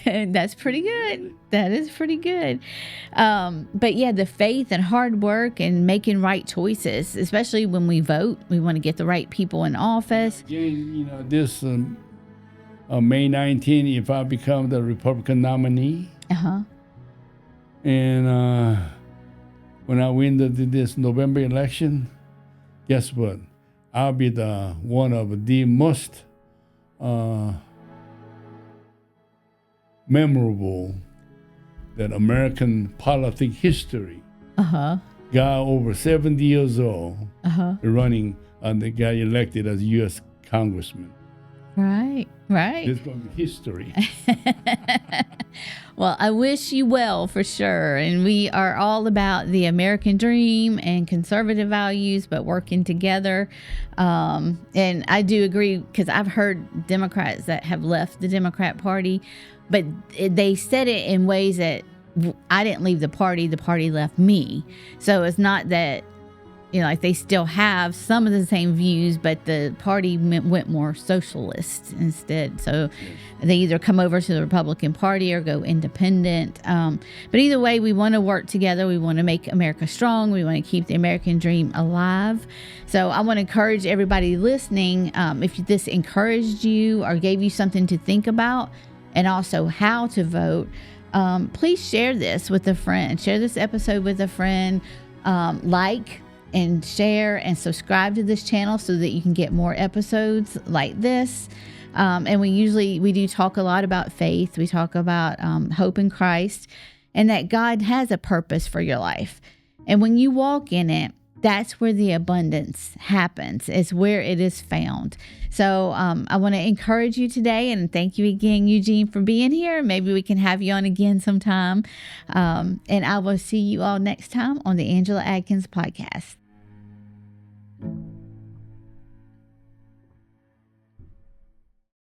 And that's pretty good. That is pretty good. But yeah, the faith and hard work and making right choices, especially when we vote, we want to get the right people in office. This May 19th, if I become the Republican nominee, and when I win this November election, guess what? I'll be one of the most memorable that American politics history. Guy over 70 years old, running, and the guy elected as U.S. Congressman. Right. This is going to be history. Well, I wish you well, for sure. And we are all about the American dream and conservative values, but working together. And I do agree, because I've heard Democrats that have left the Democrat Party, but they said it in ways that I didn't leave the party left me. So it's not that like they still have some of the same views, but the party went more socialist instead. So they either come over to the Republican Party or go independent. But either way, we want to work together. We want to make America strong. We want to keep the American dream alive. So I want to encourage everybody listening, if this encouraged you or gave you something to think about, and also how to vote, please share this with a friend. Share this episode with a friend. Like and share and subscribe to this channel so that you can get more episodes like this. And we do talk a lot about faith. We talk about hope in Christ, and that God has a purpose for your life. And when you walk in it, that's where the abundance happens. It's where it is found. So I want to encourage you today, and thank you again, Eugene, for being here. Maybe we can have you on again sometime. And I will see you all next time on the Angela Adkins Podcast.